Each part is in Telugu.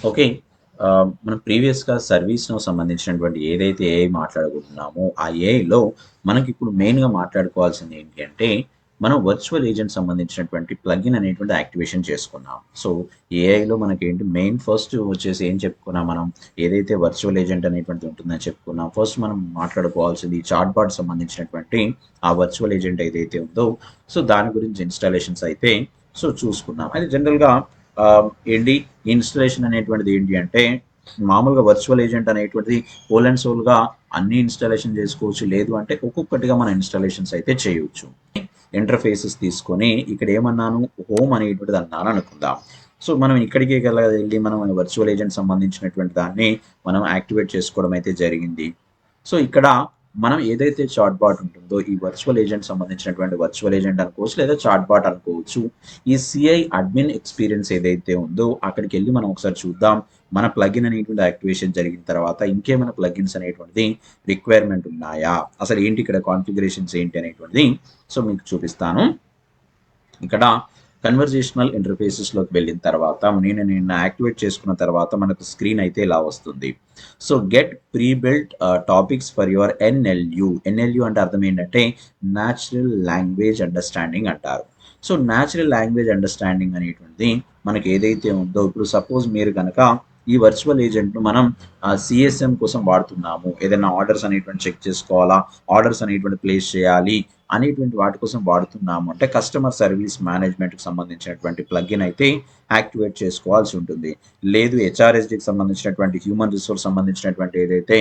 ఓకే. మనం ప్రీవియస్‌గా సర్వీస్‌ను సంబంధించినటువంటి ఏదైతే ఏఐ మాట్లాడుకుంటున్నామో, ఆ ఏఐలో మనకిప్పుడు మెయిన్‌గా మాట్లాడుకోవాల్సింది ఏంటి అంటే, మనం వర్చువల్ ఏజెంట్ సంబంధించినటువంటి ప్లగిన్ అనేటువంటి యాక్టివేషన్ చేసుకున్నాం. సో, ఏఐలో మనకేంటి మెయిన్ ఫస్ట్ వచ్చేసి ఏం చెప్పుకున్నాం మనం, ఏదైతే వర్చువల్ ఏజెంట్ అనేటువంటిది ఉంటుందని చెప్పుకున్నాం. ఫస్ట్ మనం మాట్లాడుకోవాల్సింది చాట్‌బాట్ సంబంధించినటువంటి ఆ వర్చువల్ ఏజెంట్ ఏదైతే ఉందో, సో, దాని గురించి ఇన్‌స్టాలేషన్స్ అయితే చూసుకున్నాం. అయితే జనరల్‌గా ఏంటి ఇన్‌స్టాలేషన్ అనేటువంటిది ఏంటి అంటే, మామూలుగా వర్చువల్ ఏజెంట్ అనేటువంటిది హోల్ అండ్ సోల్‌గా అన్ని ఇన్‌స్టాలేషన్ చేసుకోవచ్చు. లేదు అంటే ఒక్కొక్కటిగా మనం ఇన్‌స్టాలేషన్స్ అయితే చేయొచ్చు. ఇంటర్‌ఫేసెస్ తీసుకొని ఇక్కడ ఏమన్నాను హోమ్ అనేటువంటిది అన్నాను అనుకుందాం. సో, మనం ఇక్కడికే వెళ్ళి మనం వర్చువల్ ఏజెంట్ సంబంధించినటువంటి దాన్ని మనం యాక్టివేట్ చేసుకోవడం అయితే జరిగింది. సో, ఇక్కడ మనం ఏదైతే చాట్‌బాట్ ఉంటుందో ఈ వర్చువల్ ఏజెంట్ సంబంధించినటువంటి వర్చువల్ ఏజెంట్ అనుకోవచ్చు లేదా చాట్‌బాట్ అనుకోవచ్చు. ఈ సిఐ అడ్మిన్ ఎక్స్‌పీరియన్స్ ఏదైతే ఉందో అక్కడికెళ్ళి మనం ఒకసారి చూద్దాం. మన ప్లగిన్ అనేటువంటి యాక్టివేషన్ జరిగిన తర్వాత ఇంకేమైనా ప్లగిన్స్ అనేటువంటిది రిక్వైర్మెంట్ ఉన్నాయా? అసలు ఏంటి ఇక్కడ కాన్ఫిగరేషన్స్ ఏంటి అనేటువంటిది మీకు చూపిస్తాను. ఇక్కడ కన్వర్జేషనల్ ఇంటర్ఫేసెస్లోకి వెళ్ళిన తర్వాత నేను యాక్టివేట్ చేసుకున్న తర్వాత మనకు స్క్రీన్ అయితే ఇలా వస్తుంది. So get pre built topics for your NLU. NLU అంటే అర్థం ఏంటంటే న్యాచురల్ లాంగ్వేజ్ అండర్స్టాండింగ్ అంటారు. సో న్యాచురల్ లాంగ్వేజ్ అండర్స్టాండింగ్ అనేటువంటిది మనకి ఏదైతే ఉందో ఇప్పుడు సపోజ్ మీరు కనుక ఈ వర్చువల్ ఏజెంట్ను మనం సిఎస్ఎం కోసం వాడుతున్నాము, ఏదైనా ఆర్డర్స్ అనేటువంటి చెక్ చేసుకోవాలా, ఆర్డర్స్ అనేటువంటి ప్లేస్ చేయాలి అనేటువంటి వాటి కోసం వాడుతున్నాము అంటే కస్టమర్ సర్వీస్ మేనేజ్మెంట్కి సంబంధించినటువంటి ప్లగిన్ అయితే యాక్టివేట్ చేసుకోవాల్సి ఉంటుంది. లేదు హెచ్ఆర్ఎస్డికి సంబంధించినటువంటి హ్యూమన్ రిసోర్స్ సంబంధించినటువంటి ఏదైతే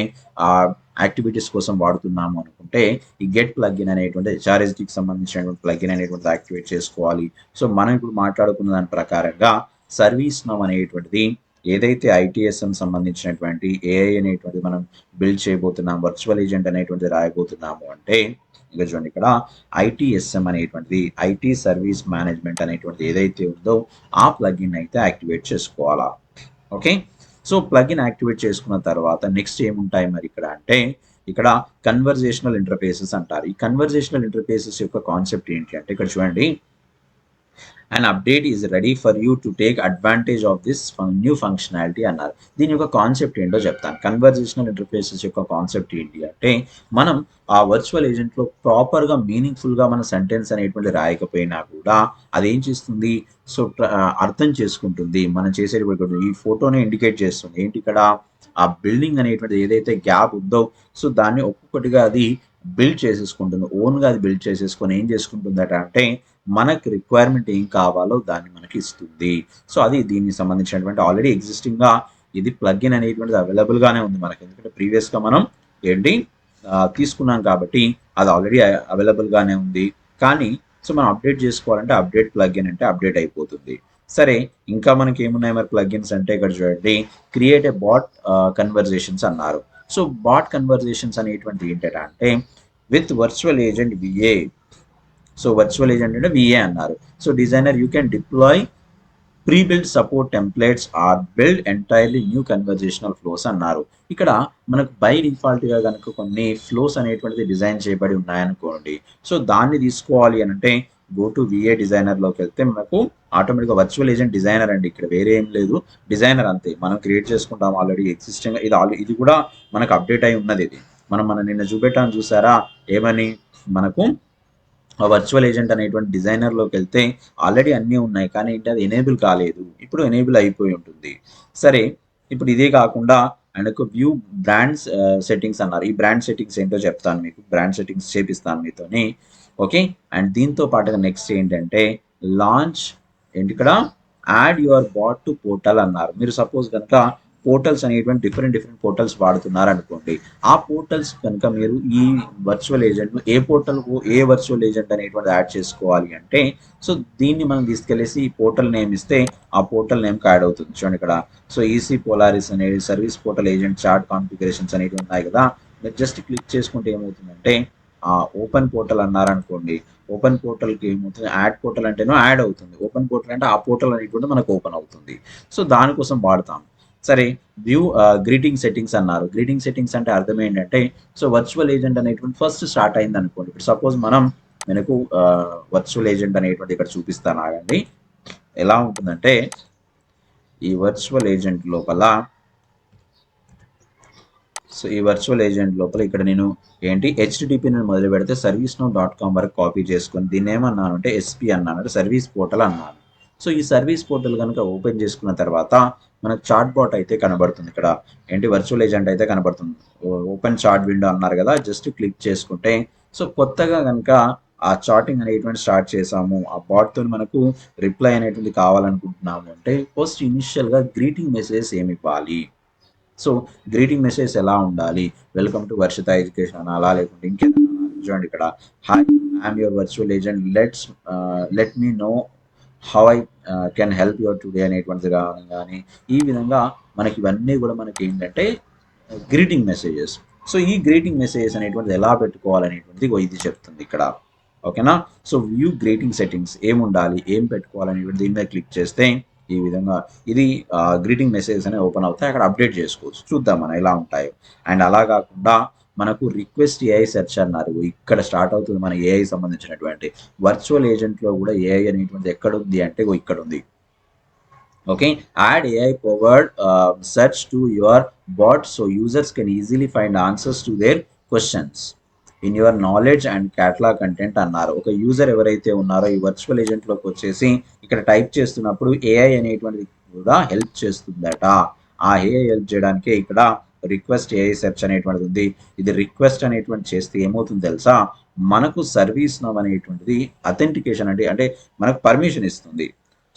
యాక్టివిటీస్ కోసం వాడుతున్నాము అనుకుంటే ఈ గెట్ ప్లగిన్ అనేటువంటి హెచ్ఆర్ఎస్డికి సంబంధించినటువంటి ప్లగిన్ అనేటువంటిది యాక్టివేట్ చేసుకోవాలి. సో మనం ఇప్పుడు మాట్లాడుకున్న దాని ప్రకారంగా సర్వీస్ నౌ అనేటువంటిది ఏదైతే ఐటీఎస్ఎం సంబంధించినటువంటి ఏఐ అనేటువంటి మనం బిల్డ్ చేయబోతున్నాం, వర్చువల్ ఏజెంట్ అనేటువంటిది రాయబోతున్నాము అంటే ఇంకా చూడండి ఇక్కడ ఐటీఎస్ఎం అనేటువంటిది ఐటీ సర్వీస్ మేనేజ్మెంట్ అనేటువంటిది ఏదైతే ఉందో ఆ ప్లగిన్ అయితే యాక్టివేట్ చేసుకోవాలా. ఓకే. సో ప్లగిన్ యాక్టివేట్ చేసుకున్న తర్వాత నెక్స్ట్ ఏముంటాయి మరి ఇక్కడ అంటే ఇక్కడ కన్వర్జేషనల్ ఇంటర్ఫేసెస్ అంటారు. ఈ కన్వర్జేషనల్ ఇంటర్ఫేసెస్ యొక్క కాన్సెప్ట్ ఏంటి అంటే ఇక్కడ చూడండి, and update is ready for you to take advantage of this new functionality అన్నారు. దీని యొక్క కాన్సెప్ట్ ఏంటో చెప్తాను. కన్వర్జేషనల్ ఇంటర్ఫేసెస్ యొక్క కాన్సెప్ట్ ఏంటి అంటే మనం ఆ వర్చువల్ ఏజెంట్లో ప్రాపర్గా మీనింగ్ఫుల్గా మన సెంటెన్స్ అనేటువంటి రాయకపోయినా కూడా అదేం చేస్తుంది, సో అర్థం చేసుకుంటుంది. మనం చేసేటువంటి ఈ ఫోటోని ఇండికేట్ చేస్తుంది ఏంటి ఇక్కడ ఆ బిల్డింగ్ అనేటువంటిది ఏదైతే గ్యాప్ ఉందో సో దాన్ని ఒక్కొక్కటిగా అది బిల్డ్ చేసేసుకుంటుంది. ఓన్గా అది బిల్డ్ చేసేసుకొని ఏం చేసుకుంటుందట అంటే మనకి రిక్వైర్మెంట్ ఏం కావాలో దాన్ని మనకి ఇస్తుంది. సో అది దీనికి సంబంధించినటువంటి ఆల్రెడీ ఎగ్జిస్టింగ్గా ఇది ప్లగిన్ అనేటువంటిది అవైలబుల్గానే ఉంది మనకి. ఎందుకంటే ప్రీవియస్గా మనం ఏంటి తీసుకున్నాం కాబట్టి అది ఆల్రెడీ అవైలబుల్గానే ఉంది. కానీ సో మనం అప్డేట్ చేసుకోవాలంటే అప్డేట్ ప్లగిన్ అంటే అప్డేట్ అయిపోతుంది. సరే ఇంకా మనకి ఏమున్నాయి మరి ప్లగిన్స్ అంటే ఇక్కడ చూడండి, క్రియేట్ ఏ బాట్ కన్వర్జేషన్స్ అన్నారు. సో బాట్ కన్వర్జేషన్స్ అనేటువంటి ఏంటంటే with virtual agent VA. So virtual agent అంటే విఏ అన్నారు. So designer you can deploy prebuilt support templates or build entirely new conversational flows అన్నారు. ఇక్కడ మనకు బై డిఫాల్ట్గా కనుక కొన్ని ఫ్లోస్ అనేటువంటిది డిజైన్ చేయబడి ఉన్నాయనుకోండి. సో దాన్ని తీసుకోవాలి అని అంటే గో టు విఏ డిజైనర్లోకి వెళ్తే మనకు ఆటోమేటిక్గా వర్చువల్ ఏజెంట్ డిజైనర్ అండి, ఇక్కడ వేరే ఏం లేదు, డిజైనర్ అంతే. మనం క్రియేట్ చేసుకుంటాం ఆల్రెడీ ఎగ్జిస్టింగ్, ఇది కూడా మనకు అప్డేట్ అయి ఉన్నది. ఇది మనం నిన్న చూపెట్టాను చూసారా ఏమని, మనకు ఆ వర్చువల్ ఏజెంట్ అనేటువంటి డిజైనర్లోకి వెళ్తే ఆల్రెడీ అన్నీ ఉన్నాయి కానీ ఏంటి అది ఎనేబుల్ కాలేదు, ఇప్పుడు ఎనేబుల్ అయిపోయి ఉంటుంది. సరే ఇప్పుడు ఇదే కాకుండా ఆయనకు వ్యూ బ్రాండ్స్ సెట్టింగ్స్ అన్నారు. ఈ బ్రాండ్ సెట్టింగ్స్ ఏంటో చెప్తాను మీకు, బ్రాండ్ సెట్టింగ్స్ చేపిస్తాను మీతోని. ఓకే. అండ్ దీంతో పాటుగా నెక్స్ట్ ఏంటంటే లాంచ్ ఏంటి ఇక్కడ add your bot to portal అన్నారు. మీరు సపోజ్ కనుక పోర్టల్స్ అనేటువంటి డిఫరెంట్ పోర్టల్స్ వాడుతున్నారు అనుకోండి. ఆ పోర్టల్స్ కనుక మీరు ఈ వర్చువల్ ఏజెంట్ ఏ పోర్టల్కు ఏ వర్చువల్ ఏజెంట్ అనేటువంటి యాడ్ చేసుకోవాలి అంటే సో దీన్ని మనం తీసుకెళ్ళేసి ఈ పోర్టల్ నేమ్ ఇస్తే ఆ పోర్టల్ నేమ్కి యాడ్ అవుతుంది. చూడండి ఇక్కడ సో ఈసీ పోలారిస్ అనేది service portal agent chart configurations అనేవి ఉన్నాయి కదా, మీరు జస్ట్ క్లిక్ చేసుకుంటే ఏమవుతుందంటే ఓపెన్ పోర్టల్ అన్నారనుకోండి, ఓపెన్ పోర్టల్కి ఏమవుతుంది, యాడ్ పోర్టల్ అంటేనో యాడ్ అవుతుంది, ఓపెన్ పోర్టల్ అంటే ఆ పోర్టల్ అనేటువంటి మనకు ఓపెన్ అవుతుంది. సో దానికోసం వాడతాం. సరే వ్యూ గ్రీటింగ్ సెట్టింగ్స్ అన్నారు. గ్రీటింగ్ సెట్టింగ్స్ అంటే అర్థం ఏంటంటే సో వర్చువల్ ఏజెంట్ అనేటువంటి ఫస్ట్ స్టార్ట్ అయింది అనుకోండి. ఇప్పుడు సపోజ్ మనకు వర్చువల్ ఏజెంట్ అనేటువంటి ఇక్కడ చూపిస్తాను ఆగండి ఎలా ఉంటుందంటే ఈ వర్చువల్ ఏజెంట్ లోపల ఈ వర్చువల్ ఏజెంట్ లోపల ఇక్కడ నేను ఏంటి హెచ్టిటిపి నేను మొదలు పెడితే servicenow.com వరకు కాపీ చేసుకొని దీన్ని ఏమన్నాను అంటే ఎస్పీ అన్నాను, అంటే సర్వీస్ పోర్టల్ అన్నాను. సో ఈ సర్వీస్ పోర్టల్ కనుక ఓపెన్ చేసుకున్న తర్వాత మనకు చాట్ బాట్ అయితే కనబడుతుంది. ఇక్కడ ఏంటి వర్చువల్ ఏజెంట్ అయితే కనబడుతుంది. ఓపెన్ చాట్ విండో అన్నారు కదా, జస్ట్ క్లిక్ చేసుకుంటే సో కొత్తగా కనుక ఆ చాటింగ్ అనేటువంటి స్టార్ట్ చేసాము, ఆ బాట్తో మనకు రిప్లై అనేటువంటి కావాలనుకుంటున్నాము అంటే ఫస్ట్ ఇనిషియల్గా గ్రీటింగ్ మెసేజెస్ ఏమి ఇవ్వాలి. సో గ్రీటింగ్ మెసేజ్ ఎలా ఉండాలి, వెల్కమ్ టు వర్షిత ఎడ్యుకేషన్ అనాలా, లేకుంటే ఇంకేదైనా చూడండి ఇక్కడ hi I'm your virtual agent let me know how I can help your today అనేటువంటిది కానీ ఈ విధంగా మనకి ఇవన్నీ కూడా మనకి ఏంటంటే గ్రీటింగ్ మెసేజెస్. సో ఈ గ్రీటింగ్ మెసేజెస్ అనేటువంటిది ఎలా పెట్టుకోవాలనేటువంటిది ఇది చెప్తుంది ఇక్కడ. ఓకేనా. సో వ్యూ గ్రీటింగ్ సెట్టింగ్స్ ఏముండాలి, ఏం పెట్టుకోవాలనేటువంటి దీని మీద క్లిక్ చేస్తే ఈ విధంగా ఇది గ్రీటింగ్ మెసేజెస్ అనేవి ఓపెన్ అవుతాయి. అక్కడ అప్డేట్ చేసుకోవచ్చు, చూద్దాం మనం ఎలా ఉంటాయో. అండ్ అలా కాకుండా మనకు రిక్వెస్ట్ ఏఐ సెర్చ్ అన్నారు, ఇక్కడ స్టార్ట్ అవుతుంది మన ఏఐ సంబంధించినటువంటి. వర్చువల్ ఏజెంట్లో కూడా ఏఐ అనేటువంటిది ఎక్కడ ఉంది అంటే ఇక్కడ ఉంది. Okay, add AI powered search to your bot so users can easily find answers to their questions in your knowledge and catalog content అన్నారు. ఒక యూజర్ ఎవరైతే ఉన్నారో ఈ వర్చువల్ ఏజెంట్లోకి వచ్చేసి ఇక్కడ టైప్ చేస్తున్నప్పుడు ఏఐ అనేటువంటిది కూడా హెల్ప్ చేస్తుందట. ఆ ఏఐ హెల్ప్ చేయడానికే ఇక్కడ రిక్వెస్ట్ ఏఐ సెర్చ్ అనేటువంటిది ఉంది. ఇది రిక్వెస్ట్ అనేటువంటి చేస్తే ఏమవుతుంది తెలుసా, మనకు సర్వీస్ నౌ అనేటువంటిది అథెంటికేషన్ అంటే మనకు పర్మిషన్ ఇస్తుంది.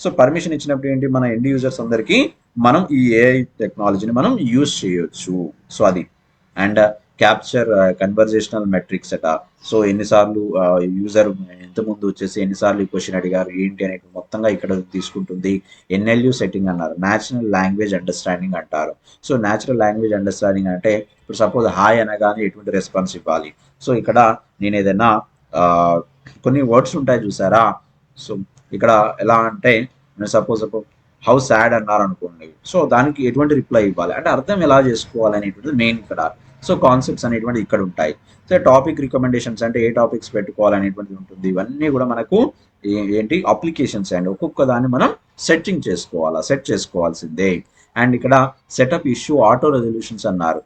సో పర్మిషన్ ఇచ్చినప్పుడు ఏంటి, మన ఎండ్ యూజర్స్ అందరికీ మనం ఈ ఏఐ టెక్నాలజీని మనం యూజ్ చేయొచ్చు. సో అది అండ్ క్యాప్చర్ కన్వర్జేషనల్ మెట్రిక్స్ అట. సో ఎన్నిసార్లు యూజర్ ఇంతకుముందు వచ్చేసి ఎన్నిసార్లు ఈ క్వశ్చన్ అడిగారు ఏంటి అనేది మొత్తంగా ఇక్కడ తీసుకుంటుంది. ఎన్ఎల్యూ సెట్టింగ్ అన్నారు, న్యాచురల్ లాంగ్వేజ్ అండర్స్టాండింగ్ అంటారు. సో న్యాచురల్ లాంగ్వేజ్ అండర్స్టాండింగ్ అంటే ఇప్పుడు సపోజ్ హాయ్ అనగానే ఎటువంటి రెస్పాన్స్ ఇవ్వాలి. సో ఇక్కడ నేను ఏదైనా కొన్ని వర్డ్స్ ఉంటాయి చూసారా, సో ఇక్కడ ఎలా అంటే సపోజ్ హౌ సాడ్ అన్నారు అనుకోండి, సో దానికి ఎటువంటి రిప్లై ఇవ్వాలి అంటే అర్థం ఎలా చేసుకోవాలి అనేటువంటిది మెయిన్ ఇక్కడ. సో కాన్సెప్ట్స్ అనేటువంటి ఇక్కడ ఉంటాయి. సో టాపిక్ రికమెండేషన్స్ అంటే ఏ టాపిక్స్ పెట్టుకోవాలనేటువంటిది ఉంటుంది. ఇవన్నీ కూడా మనకు ఏంటి అప్లికేషన్స్ అండ్ ఒక్కొక్క దాన్ని మనం సెట్ చేసుకోవాల్సిందే. అండ్ ఇక్కడ సెటప్ ఇష్యూ ఆటో రెజల్యూషన్స్ అన్నారు.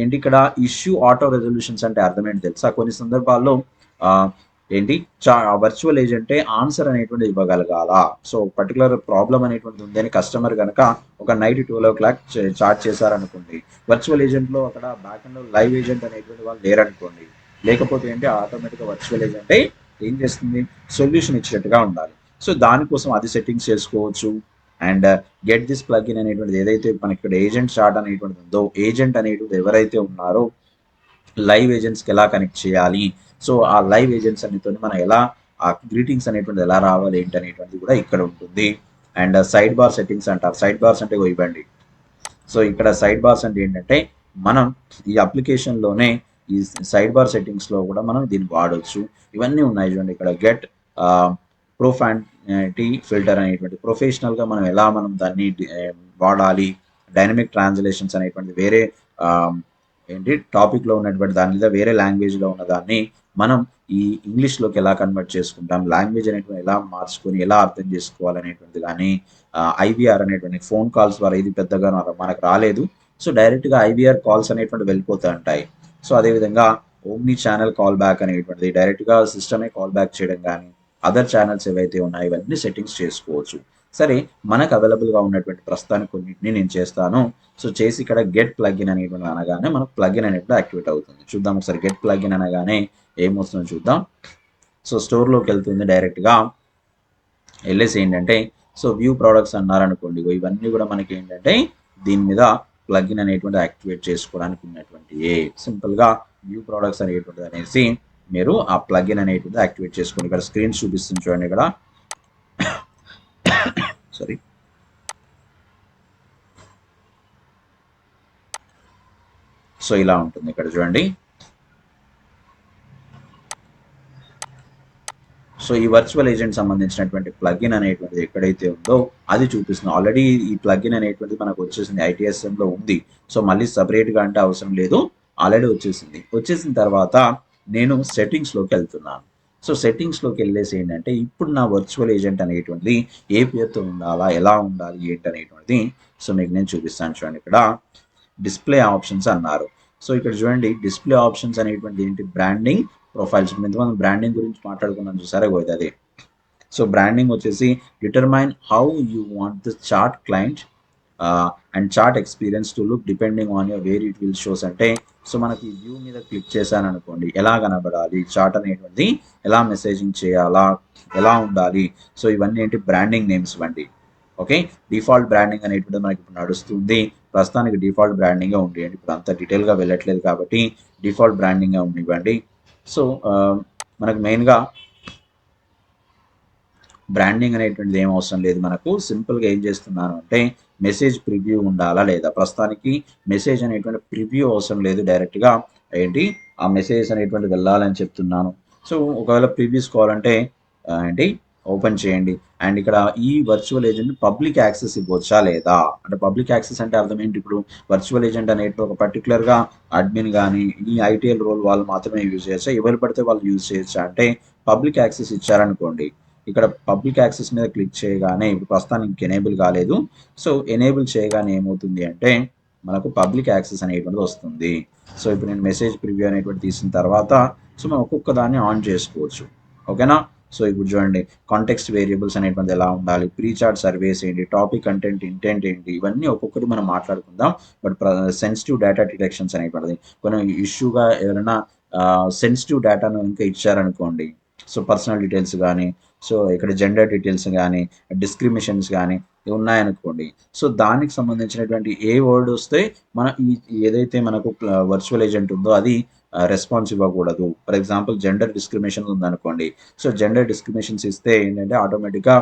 ఏంటి ఇక్కడ ఇష్యూ ఆటో రెజల్యూషన్స్ అంటే అర్థం ఏంటి తెలుసా, కొన్ని సందర్భాల్లో ఏంటి వర్చువల్ ఏజెంటే ఆన్సర్ అనేటువంటి ఇవ్వగలగాల. సో పర్టికులర్ ప్రాబ్లం అనేటువంటి ఉంది అని కస్టమర్ కనుక ఒక నైట్ 12 o'clock చార్ట్ చేశారనుకోండి, వర్చువల్ ఏజెంట్లో అక్కడ బ్యాక్ అండ్ లైవ్ ఏజెంట్ అనేటువంటి వాళ్ళు లేరనుకోండి, లేకపోతే ఏంటి ఆటోమేటిక్గా వర్చువల్ ఏజెంటే ఏం చేస్తుంది, సొల్యూషన్ ఇచ్చినట్టుగా ఉండాలి. సో దానికోసం అది సెట్టింగ్స్ చేసుకోవచ్చు. అండ్ గెట్ దిస్ ప్లగిన్ అనేటువంటిది ఏదైతే మనకి ఇక్కడ ఏజెంట్ చార్ట్ అనేటువంటిది ఉందో, ఏజెంట్ అనేటువంటి ఎవరైతే ఉన్నారో లైవ్ ఏజెంట్స్కి ఎలా కనెక్ట్ చేయాలి, సో ఆ లైవ్ ఏజెంట్స్ అన్నితో మనం ఎలా ఆ గ్రీటింగ్స్ అనేటువంటిది ఎలా రావాలి ఏంటి అనేటువంటిది కూడా ఇక్కడ ఉంటుంది. అండ్ సైడ్ బార్ సెట్టింగ్స్ అంటారు. సైడ్ బార్స్ అంటే ఇవ్వండి. సో ఇక్కడ సైడ్ బార్స్ అంటే ఏంటంటే మనం ఈ అప్లికేషన్లోనే ఈ సైడ్ బార్ సెట్టింగ్స్లో కూడా మనం దీన్ని వాడవచ్చు. ఇవన్నీ ఉన్నాయి చూడండి ఇక్కడ. గెట్ ప్రొఫానిటీ ఫిల్టర్ అనేటువంటి ప్రొఫెషనల్గా మనం దాన్ని వాడాలి. డైనమిక్ ట్రాన్స్లేషన్స్ అనేటువంటి వేరే ఏంటి టాపిక్లో ఉన్నటువంటి దాని మీద వేరే లాంగ్వేజ్లో ఉన్న దాన్ని మనం ఈ ఇంగ్లీష్లోకి ఎలా కన్వర్ట్ చేసుకుంటాం, లాంగ్వేజ్ అనేటువంటి ఎలా మార్చుకొని ఎలా అర్థం చేసుకోవాలనేటువంటిది కానీ ఐవీఆర్ అనేటువంటి ఫోన్ కాల్స్ ద్వారా ఇది పెద్దగా మనకు రాలేదు. సో డైరెక్ట్గా ఐవీఆర్ కాల్స్ అనేటువంటి వెళ్ళిపోతూ ఉంటాయి. సో అదేవిధంగా ఓమ్నీ ఛానల్ కాల్ బ్యాక్ అనేటువంటిది డైరెక్ట్గా సిస్టమే కాల్ బ్యాక్ చేయడం కానీ అదర్ ఛానల్స్ ఏవైతే ఉన్నాయో ఇవన్నీ సెట్టింగ్స్ చేసుకోవచ్చు. సరే, మనకు అవైలబుల్గా ఉన్నటువంటి ప్రస్తుతానికి కొన్నింటిని నేను చేస్తాను. సో చేసి ఇక్కడ గెట్ ప్లగిన్ అనేటువంటి అనగానే మనకు ప్లగిన్ అనేటువంటి యాక్టివేట్ అవుతుంది. చూద్దాం ఒకసారి. గెట్ ప్లగిన్ అనగానే ఏమొస్తుందో చూద్దాం. సో స్టోర్లోకి వెళ్తుంది డైరెక్ట్గా. వెళ్ళేసి ఏంటంటే సో వ్యూ ప్రోడక్ట్స్ అన్నారనుకోండి, ఇవన్నీ కూడా మనకి ఏంటంటే దీని మీద ప్లగిన్ అనేటువంటి యాక్టివేట్ చేసుకోవడానికి ఉన్నటువంటి సింపుల్గా వ్యూ ప్రోడక్ట్స్ అనేటువంటిది అనేసి మీరు ఆ ప్లగిన్ అనేటువంటిది యాక్టివేట్ చేసుకోండి. ఇక్కడ స్క్రీన్ చూపిస్తుంది చూడండి ఇక్కడ. సారీ, సో ఇలా ఉంటుంది ఇక్కడ చూడండి. సో ఈ వర్చువల్ ఏజెంట్ సంబంధించినటువంటి ప్లగిన్ అనేటువంటిది ఎక్కడైతే ఉందో అది చూపిస్తుంది. ఆల్రెడీ ఈ ప్లగిన్ అనేటువంటిది మనకు వచ్చేసింది, ITSMలో ఉంది. సో మళ్ళీ సపరేట్గా అంటే అవసరం లేదు, ఆల్రెడీ వచ్చేసింది. వచ్చేసిన తర్వాత నేను సెట్టింగ్స్లోకి వెళ్తున్నాను. సో సెట్టింగ్స్లోకి వెళ్ళేసి ఏంటంటే ఇప్పుడు నా వర్చువల్ ఏజెంట్ అనేటువంటిది ఏ పేరుతో ఉండాలా, ఎలా ఉండాలి ఏంటి అనేటువంటిది సో మీకు నేను చూపిస్తాను. చూడండి, ఇక్కడ డిస్ప్లే ఆప్షన్స్ అన్నారు. సో ఇక్కడ చూడండి, డిస్ప్లే ఆప్షన్స్ అనేటువంటి ఏంటి, బ్రాండింగ్ ప్రొఫైల్స్. ఇంతమంది బ్రాండింగ్ గురించి మాట్లాడుకున్నాను చూసారా, పోయింది అదే. సో బ్రాండింగ్ వచ్చేసి determine how you want the chat client and chat experience to look depending on your where it will shows. అంటే సో మనకి వ్యూ మీద క్లిక్ చేశాను అనుకోండి, ఎలా కనబడాలి చార్ట్ అనేటువంటిది, ఎలా మెసేజింగ్ చేయాలా, ఎలా ఉండాలి. సో ఇవన్నీ ఏంటి, బ్రాండింగ్ నేమ్స్ ఇవ్వండి. ఓకే, డిఫాల్ట్ బ్రాండింగ్ అనేటువంటిది మనకి ఇప్పుడు నడుస్తుంది. ప్రస్తుతానికి డిఫాల్ట్ బ్రాండింగ్గా ఉండేయండి. ఇప్పుడు అంత డీటెయిల్గా వెళ్ళట్లేదు కాబట్టి డిఫాల్ట్ బ్రాండింగ్గా ఉండివ్వండి. సో మనకు మెయిన్గా బ్రాండింగ్ అనేటువంటిది ఏం అవసరం లేదు. మనకు సింపుల్గా ఏం చేస్తున్నాను అంటే మెసేజ్ ప్రివ్యూ ఉండాలా లేదా. ప్రస్తుతానికి మెసేజ్ అనేటువంటి ప్రివ్యూ అవసరం లేదు, డైరెక్ట్గా ఏంటి ఆ మెసేజ్ అనేటువంటి వెళ్ళాలని చెప్తున్నాను. సో ఒకవేళ ప్రివ్యూస్ కావాలంటే ఏంటి ఓపెన్ చేయండి. అండ్ ఇక్కడ ఈ వర్చువల్ ఏజెంట్ పబ్లిక్ యాక్సెస్ ఇవ్వచ్చా లేదా అంటే, పబ్లిక్ యాక్సెస్ అంటే అర్థం ఏంటి, ఇప్పుడు వర్చువల్ ఏజెంట్ అనేది ఒక పర్టికులర్గా అడ్మిన్ కానీ ఈ ఐటీఎల్ రోల్ వాళ్ళు మాత్రమే యూజ్ చేయొచ్చా, ఎవరు పడితే వాళ్ళు యూజ్ చేయొచ్చా అంటే, పబ్లిక్ యాక్సెస్ ఇచ్చారనుకోండి, ఇక్కడ పబ్లిక్ యాక్సెస్ మీద క్లిక్ చేయగానే ఇప్పుడు ప్రస్తుతానికి ఎనేబుల్ కాలేదు. సో ఎనేబుల్ చేయగానే ఏమవుతుంది అంటే మనకు పబ్లిక్ యాక్సెస్ అనేటువంటిది వస్తుంది. సో ఇప్పుడు నేను మెసేజ్ ప్రివ్యూ అనేటువంటి తీసిన తర్వాత సో మనం ఒక్కొక్క దాన్ని ఆన్ చేసుకోవచ్చు. ఓకేనా. సో ఇప్పుడు చూడండి, కాంటెక్స్ట్ వేరియబుల్స్ అనేటువంటిది ఎలా ఉండాలి, ప్రీ చార్ట్ సర్వేస్ ఏంటి, టాపిక్ కంటెంట్ ఇంటెంట్ ఏంటి, ఇవన్నీ ఒక్కొక్కటి మనం మాట్లాడుకుందాం. బట్ సెన్సిటివ్ డేటా డిటెక్షన్స్ అనేటువంటిది కొన్ని ఇష్యూగా ఎవరైనా సెన్సిటివ్ డేటాను ఇంకా ఇచ్చారనుకోండి, సో పర్సనల్ డీటెయిల్స్ కానీ, సో ఇక్కడ జెండర్ డీటెయిల్స్ కానీ, డిస్క్రిమినేషన్స్ కానీ ఉన్నాయనుకోండి, సో దానికి సంబంధించినటువంటి ఏ వర్డ్ వస్తే మన ఏదైతే మనకు వర్చువల్ ఏజెంట్ ఉందో అది రెస్పాన్స్ ఇవ్వకూడదు. ఫర్ ఎగ్జాంపుల్ జెండర్ డిస్క్రిమినేషన్ ఉందనుకోండి, సో జెండర్ డిస్క్రిమినేషన్స్ ఇస్తే ఏంటంటే ఆటోమేటిక్గా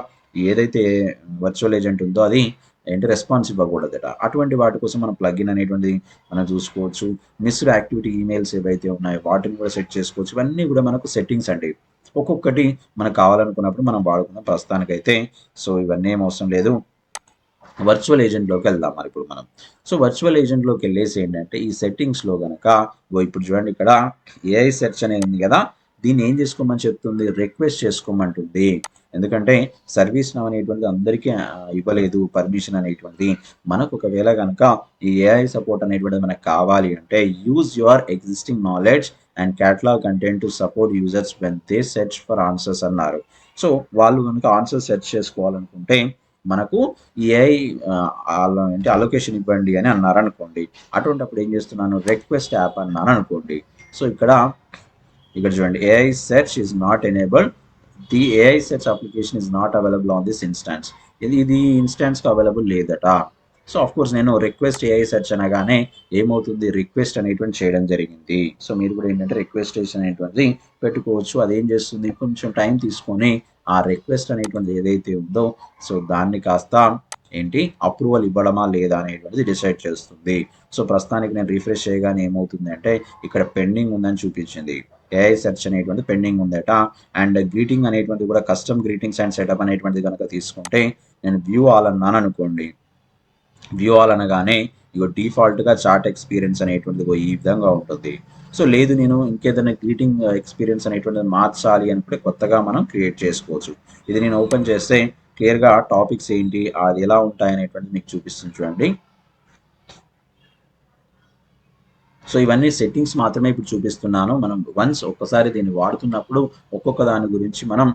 ఏదైతే వర్చువల్ ఏజెంట్ ఉందో అది ఏంటి రెస్పాన్స్ ఇవ్వకూడదట. అటువంటి వాటి కోసం మనం ప్లగిన్ అనేటువంటిది మనం చూసుకోవచ్చు. మిస్డ్ యాక్టివిటీ ఈమెయిల్స్ ఏవైతే ఉన్నాయో వాటిని కూడా సెట్ చేసుకోవచ్చు. ఇవన్నీ కూడా మనకు సెట్టింగ్స్ అండి. ఒక్కొక్కటి మనకు కావాలనుకున్నప్పుడు మనం వాడుకుందాం. ప్రస్తుతానికైతే సో ఇవన్నీ ఏం అవసరం లేదు. వర్చువల్ ఏజెంట్లోకి వెళ్దాం మరి ఇప్పుడు మనం. సో వర్చువల్ ఏజెంట్లోకి వెళ్ళేసి ఏంటంటే ఈ సెట్టింగ్స్లో కనుక ఇప్పుడు చూడండి, ఇక్కడ ఏఐ సెర్చ్ అనేది ఉంది కదా, దీన్ని ఏం చేసుకోమని చెప్తుంది, రిక్వెస్ట్ చేసుకోమంటుంది. ఎందుకంటే సర్వీస్ నౌ అనేటువంటిది అందరికీ ఇవ్వలేదు పర్మిషన్ అనేటువంటిది. మనకు ఒకవేళ కనుక ఈ ఏఐ సపోర్ట్ అనేటువంటిది మనకు కావాలి అంటే use your existing knowledge and catalog content to support users when they search for answers అన్నారు. సో వాళ్ళు కనుక ఆన్సర్ సెర్చ్ చేసుకోవాలనుకుంటే మనకు ఏఐ ఏంటి అలొకేషన్ ఇవ్వండి అని అన్నారు అనుకోండి. అటువంటిప్పుడు ఏం చేస్తున్నాను, రిక్వెస్ట్ యాప్ అన్నాను అనుకోండి. సో ఇక్కడ చూడండి, AI search is not enabled, the AI search application is not available on this instance. ఇది ఇన్స్టాన్స్కి అవైలబుల్ లేదట. సో ఆఫ్ కోర్స్ నేను రిక్వెస్ట్ ఏఐ సెర్చ్ అనగానే ఏమవుతుంది, రిక్వెస్ట్ అనేటువంటి చేయడం జరిగింది. సో మీరు కూడా ఏంటంటే రిక్వెస్టేషన్ అనేటువంటిది పెట్టుకోవచ్చు. అదేం చేస్తుంది, కొంచెం టైం తీసుకొని ఆ రిక్వెస్ట్ అనేటువంటిది ఏదైతే ఉందో సో దాన్ని కాస్త ఏంటి అప్రూవల్ ఇవ్వడమా లేదా అనేటువంటిది డిసైడ్ చేస్తుంది. సో ప్రస్తుతానికి నేను రిఫ్రెష్ చేయగానే ఏమవుతుంది అంటే ఇక్కడ పెండింగ్ ఉందని చూపించింది. ఏఐ సెర్చ్ అనేటువంటి పెండింగ్ ఉందట. అండ్ గ్రీటింగ్ అనేటువంటి కూడా కస్టమ్ గ్రీటింగ్స్ అండ్ సెటప్ అనేటువంటిది కనుక తీసుకుంటే నేను వ్యూ ఆల్ అన్నాను అనుకోండి. వ్యూ ఆల్ అనగానే ఇగో డిఫాల్ట్గా చార్ట్ ఎక్స్పీరియన్స్ అనేటువంటిది ఈ విధంగా ఉంటుంది. సో లేదు నేను ఇంకేదైనా గ్రీటింగ్ ఎక్స్పీరియన్స్ అనేటువంటిది మార్చాలి అనుకుంటే కొత్తగా మనం క్రియేట్ చేసుకోవచ్చు. ఇది నేను ఓపెన్ చేస్తే క్లియర్గా టాపిక్స్ ఏంటి అది ఎలా ఉంటాయి అనేటువంటిది మీకు చూపిస్తుంది చూడండి. సో ఇవన్నీ సెట్టింగ్స్ మాత్రమే ఇప్పుడు చూపిస్తున్నాను. మనం వన్స్ ఒక్కసారి దీన్ని వాడుతున్నప్పుడు ఒక్కొక్క దాని గురించి మనం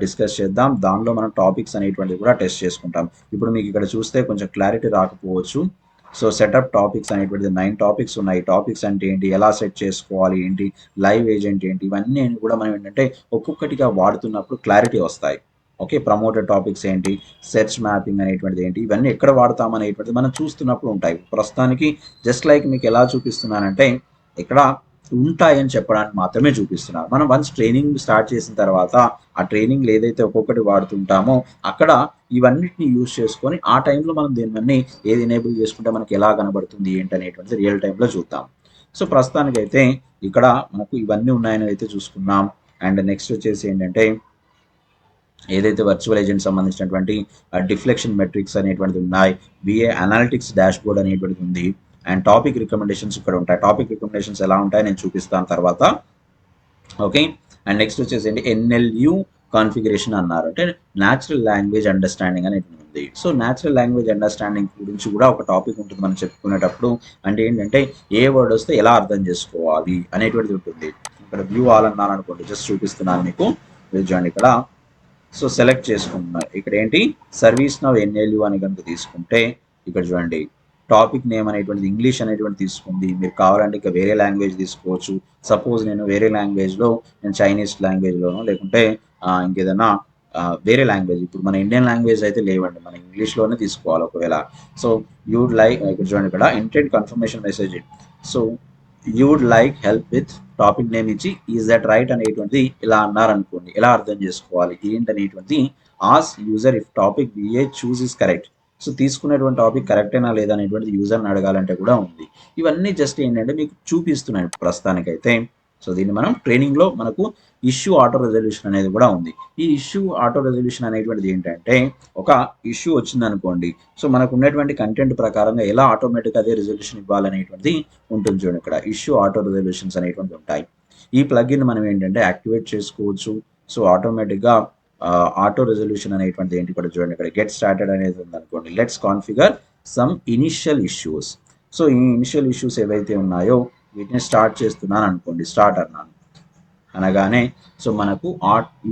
డిస్కస్ చేద్దాం. దానిలో మనం టాపిక్స్ అనేటువంటివి కూడా టెస్ట్ చేసుకుంటాం. ఇప్పుడు మీకు ఇక్కడ చూస్తే కొంచెం క్లారిటీ రాకపోవచ్చు. సో సెటప్ టాపిక్స్ అనేటువంటిది 9 టాపిక్స్ ఉన్నాయి. టాపిక్స్ అంటే ఏంటి, ఎలా సెట్ చేసుకోవాలి ఏంటి, లైవ్ ఏజెంట్ ఏంటి, ఇవన్నీ కూడా మనం ఏంటంటే ఒక్కొక్కటిగా వాడుతున్నప్పుడు క్లారిటీ వస్తాయి. ఓకే, ప్రమోటెడ్ టాపిక్స్ ఏంటి, సెర్చ్ మ్యాపింగ్ అనేటువంటిది ఏంటి, ఇవన్నీ ఎక్కడ వాడతాం అనేటువంటిది మనం చూస్తున్నప్పుడు ఉంటాయి. ప్రస్తుతానికి జస్ట్ లైక్ మీకు ఎలా చూపిస్తున్నానంటే ఇక్కడ ఉంటాయని చెప్పడానికి మాత్రమే చూపిస్తున్నాను. మనం వన్స్ ట్రైనింగ్ స్టార్ట్ చేసిన తర్వాత ఆ ట్రైనింగ్లో ఏదైతే ఒక్కొక్కటి వాడుతుంటామో అక్కడ ఇవన్నిటిని యూజ్ చేసుకొని ఆ టైంలో మనం దీనివన్నీ ఏది ఎనేబుల్ చేసుకుంటే మనకి ఎలా కనబడుతుంది ఏంటి అనేటువంటిది రియల్ టైంలో చూద్దాం. సో ప్రస్తుతానికైతే ఇక్కడ మనకు ఇవన్నీ ఉన్నాయని అయితే చూసుకున్నాం. అండ్ నెక్స్ట్ వచ్చేసి ఏంటంటే ఏదైతే వర్చువల్ ఏజెంట్ సంబంధించినటువంటి డిఫ్లెక్షన్ మెట్రిక్స్ అనేటువంటిది ఉన్నాయి, విఏ అనాలిటిక్స్ డాష్ బోర్డ్ అనేటువంటిది ఉంది, అండ్ టాపిక్ రికమెండేషన్స్ ఇక్కడ ఉంటాయి. టాపిక్ రికమెండేషన్స్ ఎలా ఉంటాయో నేను చూపిస్తాను తర్వాత. ఓకే, అండ్ నెక్స్ట్ వచ్చేసి ఏంటి ఎన్ఎల్యు కాన్ఫిగరేషన్ అన్నారు, అంటే న్యాచురల్ లాంగ్వేజ్ అండర్స్టాండింగ్ అనేది ఉంది. సో న్యాచురల్ లాంగ్వేజ్ అండర్స్టాండింగ్ గురించి కూడా ఒక టాపిక్ ఉంటుంది మనం చెప్పుకునేటప్పుడు. అంటే ఏంటంటే ఏ వర్డ్ వస్తే ఎలా అర్థం చేసుకోవాలి అనేటువంటిది ఉంటుంది. ఇక్కడ వ్యూ ఆల్ అన్నాను అనుకోండి, జస్ట్ చూపిస్తున్నాను మీకు. చూడండి ఇక్కడ. సో సెలెక్ట్ చేసుకుంటున్నారు. ఇక్కడ ఏంటి సర్వీస్ నౌ ఎన్ఎల్యు అని కనుక తీసుకుంటే ఇక్కడ చూడండి టాపిక్ నేమ్ అనేటువంటిది ఇంగ్లీష్ అనేటువంటి తీసుకుంది. మీరు కావాలంటే ఇంకా వేరే లాంగ్వేజ్ తీసుకోవచ్చు. సపోజ్ నేను వేరే లాంగ్వేజ్లో, నేను చైనీస్ లాంగ్వేజ్లోనో లేకుంటే ఇంకేదైనా వేరే లాంగ్వేజ్, ఇప్పుడు మన ఇండియన్ లాంగ్వేజ్ అయితే లేవండి, మన ఇంగ్లీష్లోనే తీసుకోవాలి ఒకవేళ. సో యూడ్ లైక్, ఇక్కడ చూడండి ఇక్కడ intent confirmation message. So would like help with topic name ఇచ్చి ఈజ్ దట్ రైట్ అనేటువంటిది ఇలా అన్నారనుకోండి, ఎలా అర్థం చేసుకోవాలి ఏంటనేటువంటిది. As user if topic BA choose is correct. So తీసుకునేటువంటి టాపిక్ కరెక్టేనా లేదా అనేటువంటిది యూజర్ని అడగాలంటే కూడా ఉంది. ఇవన్నీ జస్ట్ ఏంటంటే మీకు చూపిస్తున్నాయి ప్రస్తుతానికైతే. సో దీన్ని మనం ట్రైనింగ్లో మనకు ఇష్యూ ఆటో రెజల్యూషన్ అనేది కూడా ఉంది. ఈ ఇష్యూ ఆటో రెజల్యూషన్ అనేటువంటిది ఏంటంటే, ఒక ఇష్యూ వచ్చింది అనుకోండి, సో మనకు ఉన్నటువంటి కంటెంట్ ప్రకారంగా ఎలా ఆటోమేటిక్గా అదే రెజల్యూషన్ ఇవ్వాలనేటువంటిది ఉంటుంది. చూడండి ఇక్కడ ఇష్యూ ఆటో రెజల్యూషన్స్ అనేటువంటి ఉంటాయి. ఈ ప్లగిన్ మనం ఏంటంటే యాక్టివేట్ చేసుకోవచ్చు. సో ఆటోమేటిక్గా ఆటో రెజల్యూషన్ అనేటువంటిది ఏంటి ఇక్కడ చూడండి, ఇక్కడ గెట్ స్టార్టెడ్ అనేది ఉంది అనుకోండి. Let's configure some initial issues. So ఈ ఇనిషియల్ ఇష్యూస్ ఏవైతే ఉన్నాయో వీటిని స్టార్ట్ చేస్తున్నాను అనుకోండి, స్టార్ట్ అన్నాను అనగానే సో మనకు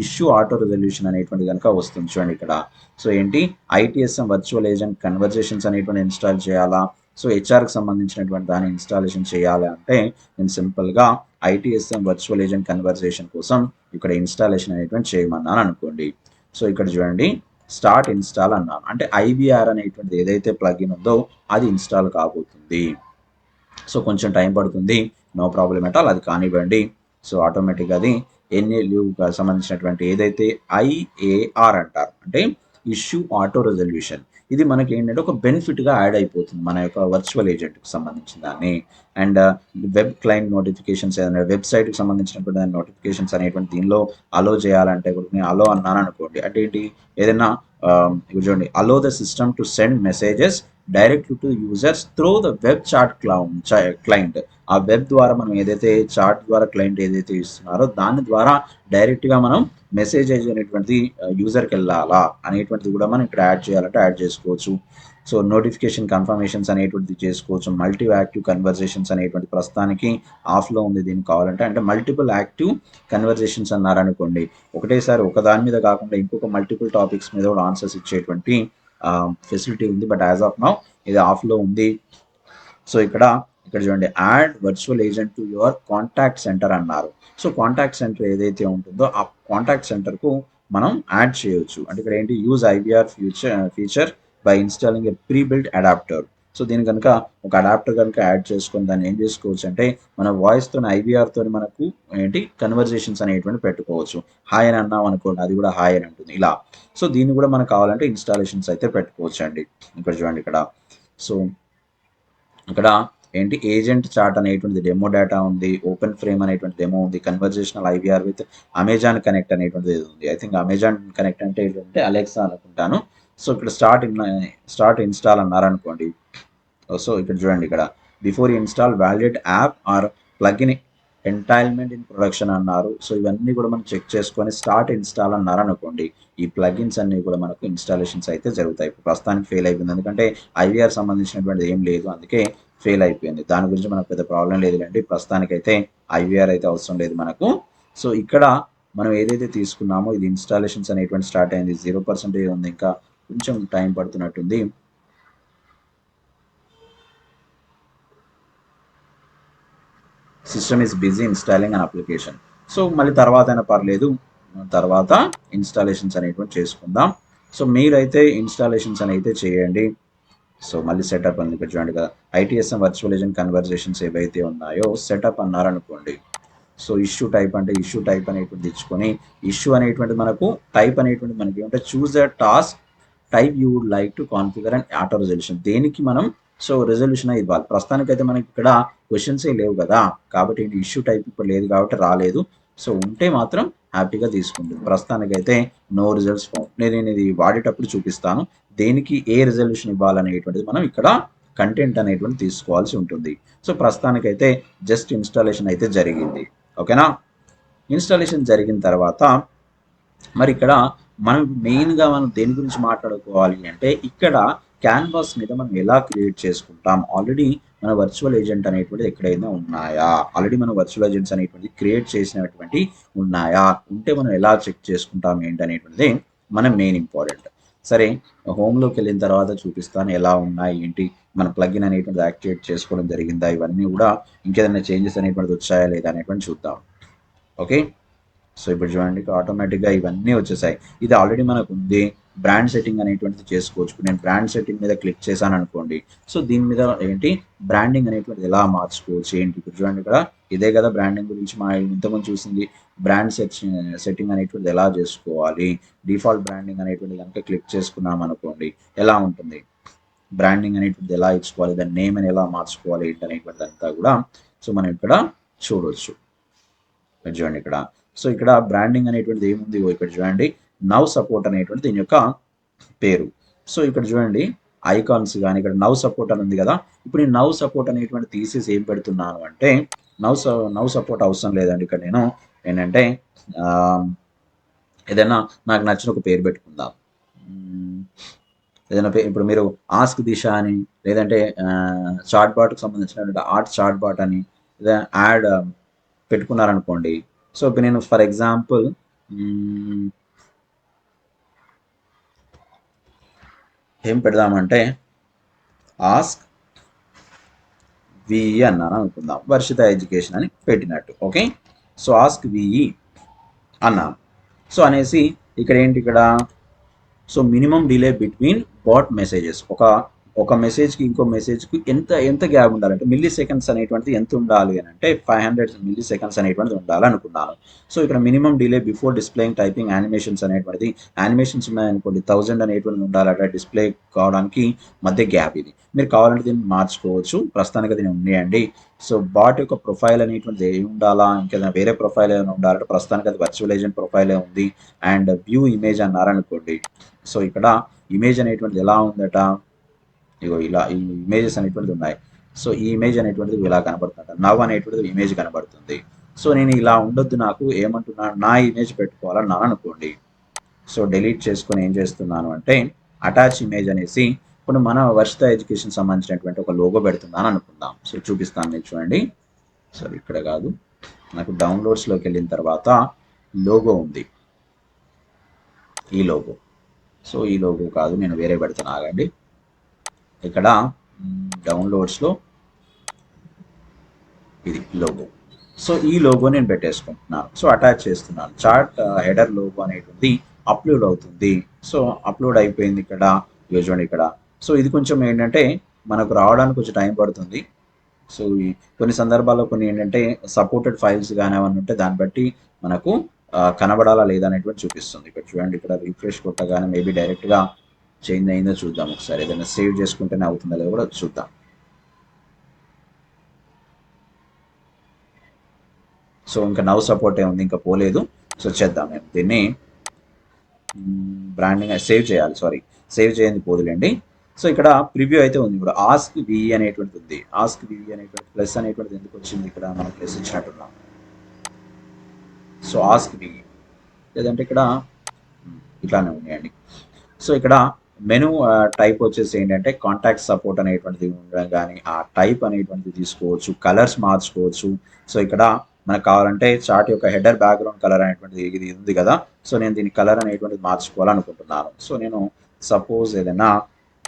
ఇష్యూ ఆటో రెజల్యూషన్ అనేటువంటి కనుక వస్తుంది. చూడండి ఇక్కడ. సో ఏంటి ఐటీఎస్ఎం వర్చువల్ ఏజెంట్ కన్వర్జేషన్స్ అనేటువంటి ఇన్స్టాల్ చేయాలా, సో హెచ్ఆర్కి సంబంధించినటువంటి దాన్ని ఇన్స్టాలేషన్ చేయాలి అంటే నేను సింపుల్గా ఐటీఎస్ఎం వర్చువల్ ఏజెంట్ కన్వర్జేషన్ కోసం ఇక్కడ ఇన్స్టాలేషన్ అనేటువంటి చేయమన్నాను అనుకోండి. సో ఇక్కడ చూడండి స్టార్ట్ ఇన్స్టాల్ అన్నాను, అంటే ఐబీఆర్ అనేటువంటిది ఏదైతే ప్లగిన్ ఉందో అది ఇన్స్టాల్ కాబోతుంది. సో కొంచెం టైం పడుతుంది, నో ప్రాబ్లం ఎట్ ఆల్, అది కానివ్వండి. సో ఆటోమేటిక్గా అది ఎన్ఏల్యూకి సంబంధించినటువంటి ఏదైతే ఐఏఆర్ అంటారు, అంటే ఇష్యూ ఆటో రెజల్యూషన్, ఇది మనకి ఏంటంటే ఒక బెనిఫిట్గా యాడ్ అయిపోతుంది మన యొక్క వర్చువల్ ఏజెంట్కి సంబంధించిన దాన్ని. అండ్ వెబ్ క్లయింట్ నోటిఫికేషన్స్ ఏదైనా వెబ్సైట్కి సంబంధించినటువంటి నోటిఫికేషన్స్ అనేటువంటి దీనిలో అలో చేయాలంటే కూడా నేను అలో అన్నాను అనుకోండి, అంటే ఏంటి ఏదైనా చూడండి allow the system to send messages direct to users through the web chat client. ఆ వెబ్ ద్వారా మనం ఏదైతే చాట్ ద్వారా క్లయింట్ ఏదైతే ఇస్తున్నారో దాని ద్వారా డైరెక్ట్గా మనం మెసేజ్ అనేటువంటిది యూజర్కి వెళ్ళాలా అనేటువంటిది కూడా మనం ఇక్కడ యాడ్ చేయాలంటే యాడ్ చేసుకోవచ్చు. సో నోటిఫికేషన్ కన్ఫర్మేషన్స్ అనేటువంటిది చేసుకోవచ్చు. మల్టీ యాక్టివ్ కన్వర్జేషన్స్ అనేటువంటి ప్రస్తుతానికి ఆఫ్లో ఉంది. దీనికి కావాలంటే అంటే మల్టిపుల్ యాక్టివ్ కన్వర్జేషన్స్ అన్నారనుకోండి, ఒకటేసారి ఒక దాని మీద కాకుండా ఇంకొక మల్టిపుల్ టాపిక్స్ మీద కూడా ఆన్సర్స్ ఇచ్చేటువంటి ఫెసిలిటీ ఉంది. బట్ యాజ్ ఆఫ్ నౌ ఇది ఆఫ్లో ఉంది. సో ఇక్కడ చూడండి add virtual agent to your contact centre అన్నారు. సో కాంటాక్ట్ సెంటర్ ఏదైతే ఉంటుందో ఆ కాంటాక్ట్ సెంటర్కు మనం యాడ్ చేయొచ్చు. అంటే ఇక్కడ ఏంటి use IBR feature by installing A pre built adapter. So దీని కనుక ఒక అడాప్టర్ కనుక యాడ్ చేసుకొని దాన్ని ఏం చేసుకోవచ్చు అంటే మన వాయిస్తో ఐబీఆర్తో మనకు ఏంటి కన్వర్జేషన్స్ అనేటువంటి పెట్టుకోవచ్చు. హాయ్ అని అన్నాం అనుకోండి, అది కూడా హాయ్ అని ఉంటుంది ఇలా. సో దీన్ని కూడా మనకు కావాలంటే ఇన్స్టాలేషన్స్ అయితే పెట్టుకోవచ్చు అండి. ఇక్కడ చూడండి ఇక్కడ. సో ఇక్కడ ఏంటి ఏజెంట్ చార్ట్ అనేటువంటిది డెమో డేటా ఉంది, ఓపెన్ ఫ్రేమ్ అనేటువంటి డెమో ఉంది, conversational IBR with Amazon connect అనేటువంటిది ఉంది. ఐ థింక్ అమెజాన్ కనెక్ట్ అంటే ఏంటంటే అలెక్సా అనుకుంటాను. సో ఇక్కడ స్టార్ట్ ఇన్స్టాల్ అన్నారనుకోండి. సో ఇక్కడ చూడండి ఇక్కడ before install validate app or plugin entitlement in production అన్నారు. సో ఇవన్నీ కూడా మనం చెక్ చేసుకొని స్టార్ట్ ఇన్స్టాల్ అన్నారు అనుకోండి, ఈ ప్లగిన్స్ అన్ని కూడా మనకు ఇన్స్టాలేషన్స్ అయితే జరుగుతాయి. ప్రస్తుతానికి ఫెయిల్ అయిపోయింది, ఎందుకంటే ఐవీఆర్ సంబంధించినటువంటిది ఏం లేదు, అందుకే ఫెయిల్ అయిపోయింది. దాని గురించి మనకు పెద్ద ప్రాబ్లం లేదులేండి, ప్రస్తుతానికైతే ఐవీఆర్ అయితే అవసరం లేదు మనకు. సో ఇక్కడ మనం ఏదైతే తీసుకున్నామో ఇది ఇన్స్టాలేషన్స్ అనేటువంటి స్టార్ట్ అయింది, 0% ఉంది, ఇంకా కొంచెం టైం పడుతున్నట్టుంది. System is busy installing an application. So మళ్ళీ తర్వాత అయినా పర్లేదు, తర్వాత ఇన్స్టాలేషన్స్ అనేటువంటి చేసుకుందాం. సో మీరైతే ఇన్స్టాలేషన్స్ అయితే చేయండి. సో మళ్ళీ సెటప్ అని ఇక్కడ చూడండి కదా, ఐటీఎస్ఎం వర్చువల్ ఏజెంట్ కన్వర్జేషన్స్ ఏవైతే ఉన్నాయో సెటప్ అన్నారనుకోండి. సో ఇష్యూ టైప్ అంటే ఇష్యూ టైప్ అనేటువంటి తెచ్చుకొని ఇష్యూ అనేటువంటి మనకు టైప్ అనేటువంటి మనకి ఏమంటే choose the task type you would like to configure and auto resolution. దేనికి మనం సో రెజల్యూషన్ ఇవ్వాలి. ప్రస్తుతానికైతే మనకి ఇక్కడ క్వశ్చన్సే లేవు కదా, కాబట్టి ఇష్యూ టైప్ ఇప్పుడు లేదు కాబట్టి రాలేదు. సో ఉంటే మాత్రం హ్యాపీగా తీసుకుంటుంది. ప్రస్తుతానికైతే నో రిజల్ట్స్ ఫౌండ్. నేను ఇది వాడేటప్పుడు చూపిస్తాను దేనికి ఏ రెజల్యూషన్ ఇవ్వాలనేటువంటిది మనం ఇక్కడ కంటెంట్ అనేటువంటి తీసుకోవాల్సి ఉంటుంది. సో ప్రస్తుతానికైతే జస్ట్ ఇన్స్టాలేషన్ అయితే జరిగింది. ఓకేనా. ఇన్స్టాలేషన్ జరిగిన తర్వాత మరి ఇక్కడ మనం మెయిన్గా మనం దేని గురించి మాట్లాడుకోవాలి అంటే ఇక్కడ క్యాన్వాస్ మీద మనం ఎలా క్రియేట్ చేసుకుంటాం. ఆల్రెడీ మన వర్చువల్ ఏజెంట్ అనేటువంటిది ఎక్కడైనా ఉన్నాయా, ఆల్రెడీ మన వర్చువల్ ఏజెంట్స్ అనేటువంటిది క్రియేట్ చేసినటువంటి ఉన్నాయా, ఉంటే మనం ఎలా చెక్ చేసుకుంటాం ఏంటి అనేటువంటిది మనం మెయిన్ ఇంపార్టెంట్. సరే, హోమ్లోకి వెళ్ళిన తర్వాత చూపిస్తాను ఎలా ఉన్నాయి ఏంటి, మన ప్లగిన్ అనేటువంటిది యాక్టివేట్ చేసుకోవడం జరిగిందా, ఇవన్నీ కూడా ఇంకేదైనా చేంజెస్ అనేటువంటిది వచ్చాయా లేదా అనేటువంటి చూద్దాం. ఓకే, సో ఇప్పుడు చూడండి ఆటోమేటిక్గా ఇవన్నీ వచ్చేసాయి. ఇది ఆల్రెడీ మనకు ఉంది. బ్రాండ్ సెట్టింగ్ అనేటువంటిది చేసుకోవచ్చు. నేను బ్రాండ్ సెట్టింగ్ మీద క్లిక్ చేశాను అనుకోండి, సో దీని మీద ఏంటి బ్రాండింగ్ అనేటువంటిది ఎలా మార్చుకోవచ్చు ఏంటి. ఇప్పుడు చూడండి ఇక్కడ ఇదే కదా బ్రాండింగ్ గురించి మా ఇంతకుముందు చూసింది. బ్రాండ్ సెట్టింగ్ అనేటువంటిది ఎలా చేసుకోవాలి, డిఫాల్ట్ బ్రాండింగ్ అనేటువంటిది కనుక క్లిక్ చేసుకున్నాం అనుకోండి ఎలా ఉంటుంది, బ్రాండింగ్ అనేటువంటిది ఎలా ఇచ్చుకోవాలి, దాని నేమ్ అని ఎలా మార్చుకోవాలి ఏంటి అనేటువంటిది అంతా కూడా సో మనం ఇక్కడ చూడవచ్చు. చూడండి ఇక్కడ, సో ఇక్కడ బ్రాండింగ్ అనేటువంటిది ఏముంది, ఇక్కడ చూడండి నవ్ సపోర్ట్ అనేటువంటి దీని యొక్క పేరు. సో ఇక్కడ చూడండి ఐకాన్స్ కానీ ఇక్కడ నవ్ సపోర్ట్ అని ఉంది కదా. ఇప్పుడు ఈ నవ్ సపోర్ట్ అనేటువంటి తీసేసి ఏం పెడుతున్నాను అంటే నవ్ సపోర్ట్ అవసరం లేదండి. ఇక్కడ నేను ఏంటంటే ఏదైనా నాకు నచ్చిన ఒక పేరు పెట్టుకుందాం. ఏదైనా ఇప్పుడు మీరు ఆస్క్ దిశ అని, లేదంటే చాట్ బాట్కి సంబంధించినటువంటి ఆర్ట్ చాట్ బాట్ అని లేదా యాడ్ పెట్టుకున్నారనుకోండి. సో ఇప్పుడు నేను ఫర్ ఎగ్జాంపుల్ ఏం పెడదామంటే ఆస్క్ విఈ అన్నాను అనుకుందాం, వర్షిత ఎడ్యుకేషన్ అని పెట్టినట్టు. ఓకే, సో ఆస్క్ విఈ అన్నాను. సో అనేసి ఇక్కడ ఏంటి ఇక్కడ so minimum delay between bot messages, ఒక మెసేజ్కి ఇంకో మెసేజ్కి ఎంత గ్యాప్ ఉండాలంటే మిల్లీ సెకండ్స్ అనేటువంటిది ఎంత ఉండాలి అని అంటే 500 మిల్లీ సెకండ్స్ అనేటువంటిది ఉండాలి అనుకున్నాను. సో ఇక్కడ minimum delay before displaying typing animations అనేటువంటిది, యానిమేషన్స్ ఉన్నాయనుకోండి 1000 అనేటువంటిది ఉండాలట డిస్ప్లే కావడానికి మధ్య గ్యాప్. ఇది మీరు కావాలంటే దీన్ని మార్చుకోవచ్చు, ప్రస్తుతానికి దీన్ని ఉన్నాయండి. సో బాట్ యొక్క ప్రొఫైల్ అనేటువంటిది ఏమి ఉండాలా, ఇంకేదైనా వేరే ప్రొఫైల్ ఏమైనా ఉండాలంటే ప్రస్తుతానికి అది వర్చువల్ ఏజెంట్ ప్రొఫైలే ఉంది. అండ్ వ్యూ ఇమేజ్ అన్నారనుకోండి, సో ఇక్కడ ఇమేజ్ అనేటువంటిది ఎలా ఉందట, ఇగో ఇలా ఈ ఇమేజెస్ అనేటువంటిది ఉన్నాయి. సో ఈ ఇమేజ్ అనేటువంటిది ఇలా కనబడుతుంది, నవ్ అనేటువంటిది ఇమేజ్ కనబడుతుంది. సో నేను ఇలా ఉండొద్దు, నాకు ఏమంటున్నాను నా ఇమేజ్ పెట్టుకోవాలన్నాను అనుకోండి. సో డిలీట్ చేసుకొని ఏం చేస్తున్నాను అంటే అటాచ్ ఇమేజ్ అనేసి ఇప్పుడు మన వర్షిత ఎడ్యుకేషన్ సంబంధించినటువంటి ఒక లోగో పెడుతున్నాను అనుకుందాం. సో చూపిస్తాను మీకు చూడండి. సో ఇక్కడ కాదు, నాకు డౌన్లోడ్స్లోకి వెళ్ళిన తర్వాత లోగో ఉంది, ఈ లోగో. సో ఈ లోగో కాదు, నేను వేరే పెడతాను, ఆగండి. ఇక్కడ డౌన్లోడ్స్లో ఇది లోగో. సో ఈ లోగో నేను పెట్టేసుకుంటున్నాను. సో అటాచ్ చేస్తున్నాను. చార్ట్ హెడర్ లోగో అనేటువంటి అప్లోడ్ అవుతుంది. సో అప్లోడ్ అయిపోయింది ఇక్కడ, చూడండి ఇక్కడ. సో ఇది కొంచెం ఏంటంటే మనకు రావడానికి కొంచెం టైం పడుతుంది. సో కొన్ని సందర్భాల్లో కొన్ని ఏంటంటే సపోర్టెడ్ ఫైల్స్ కానీ అవన్నీ ఉంటే దాన్ని బట్టి మనకు కనబడాలా లేదా అనేటువంటి చూపిస్తుంది. ఇక్కడ చూడండి, ఇక్కడ రిఫ్రెష్ కొట్టగానే మేబీ డైరెక్ట్గా చేంజ్ అయిందో చూద్దాం ఒకసారి. ఏదైనా సేవ్ చేసుకుంటేనే అవుతుందో లేదో కూడా చూద్దాం. సో ఇంకా నవ్ సపోర్టే ఉంది, ఇంకా పోలేదు. సో చేద్దాం, నేను దీన్ని బ్రాండింగ్ సేవ్ చేయాలి, సేవ్ చేయండి పోదులేండి. సో ఇక్కడ ప్రివ్యూ అయితే ఉంది. ఇప్పుడు ఆస్క్ విఈ అనేటువంటిది ఉంది. ఆస్క్ విఈ అనేటువంటి ప్లస్ అనేటువంటిది ఎందుకు వచ్చింది, ఇక్కడ మనం ప్లస్ ఇచ్చినట్టున్నాం. సో ఆస్క్ విఈ లేదంటే ఇక్కడ ఇట్లానే ఉన్నాయండి. సో ఇక్కడ మెనూ టైప్ వచ్చేసి ఏంటంటే కాంటాక్ట్ సపోర్ట్ అనేటువంటిది ఉండడం కానీ ఆ టైప్ అనేటువంటిది తీసుకోవచ్చు, కలర్స్ మార్చుకోవచ్చు. సో ఇక్కడ మనకు కావాలంటే చార్ట్ యొక్క హెడర్ బ్యాక్గ్రౌండ్ కలర్ అనేటువంటిది ఇది ఉంది కదా. సో నేను దీని కలర్ అనేటువంటిది మార్చుకోవాలనుకుంటున్నాను. సో నేను సపోజ్ ఏదైనా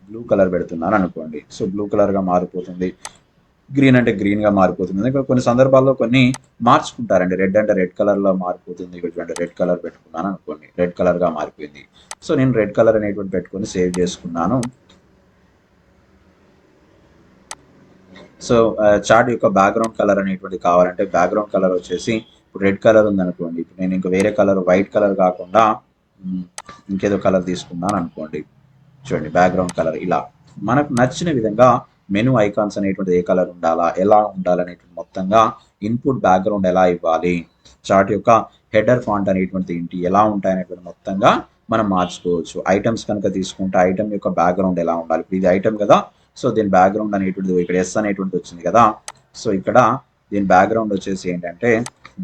బ్లూ కలర్ పెడుతున్నాను అనుకోండి. సో బ్లూ కలర్గా మారిపోతుంది, గ్రీన్ అంటే గ్రీన్గా మారిపోతుంది. కొన్ని సందర్భాల్లో కొన్ని మార్చుకుంటారండి, రెడ్ అంటే రెడ్ కలర్లో మారిపోతుంది. ఇక్కడ రెడ్ కలర్ పెట్టుకున్నాను అనుకోండి, రెడ్ కలర్గా మారిపోయింది. సో నేను రెడ్ కలర్ అనేటువంటి పెట్టుకొని సేవ్ చేసుకున్నాను. సో చార్ట్ యొక్క బ్యాక్గ్రౌండ్ కలర్ అనేటువంటి కావాలంటే బ్యాక్గ్రౌండ్ కలర్ వచ్చేసి ఇప్పుడు రెడ్ కలర్ ఉందనుకోండి, ఇప్పుడు నేను ఇంకా వేరే కలర్ వైట్ కలర్ కాకుండా ఇంకేదో కలర్ తీసుకున్నాను అనుకోండి. చూడండి బ్యాక్గ్రౌండ్ కలర్ ఇలా మనకు నచ్చిన విధంగా మెనూ ఐకాన్స్ అనేటువంటిది ఏ కలర్ ఉండాలా, ఎలా ఉండాలనేటువంటి మొత్తంగా ఇన్పుట్ బ్యాక్గ్రౌండ్ ఎలా ఇవ్వాలి, చార్ట్ యొక్క హెడర్ ఫాంట్ అనేటువంటిది ఏంటి, ఎలా ఉంటాయి అనేటువంటి మొత్తంగా మనం మార్చుకోవచ్చు. ఐటమ్స్ కనుక తీసుకుంటే ఐటమ్ యొక్క బ్యాక్గ్రౌండ్ ఎలా ఉండాలి, ఇది ఐటమ్ కదా. సో దీని బ్యాక్గ్రౌండ్ అనేటువంటిది ఇక్కడ ఎస్ అనేటువంటిది వచ్చింది కదా. సో ఇక్కడ దీని బ్యాక్గ్రౌండ్ వచ్చేసి ఏంటంటే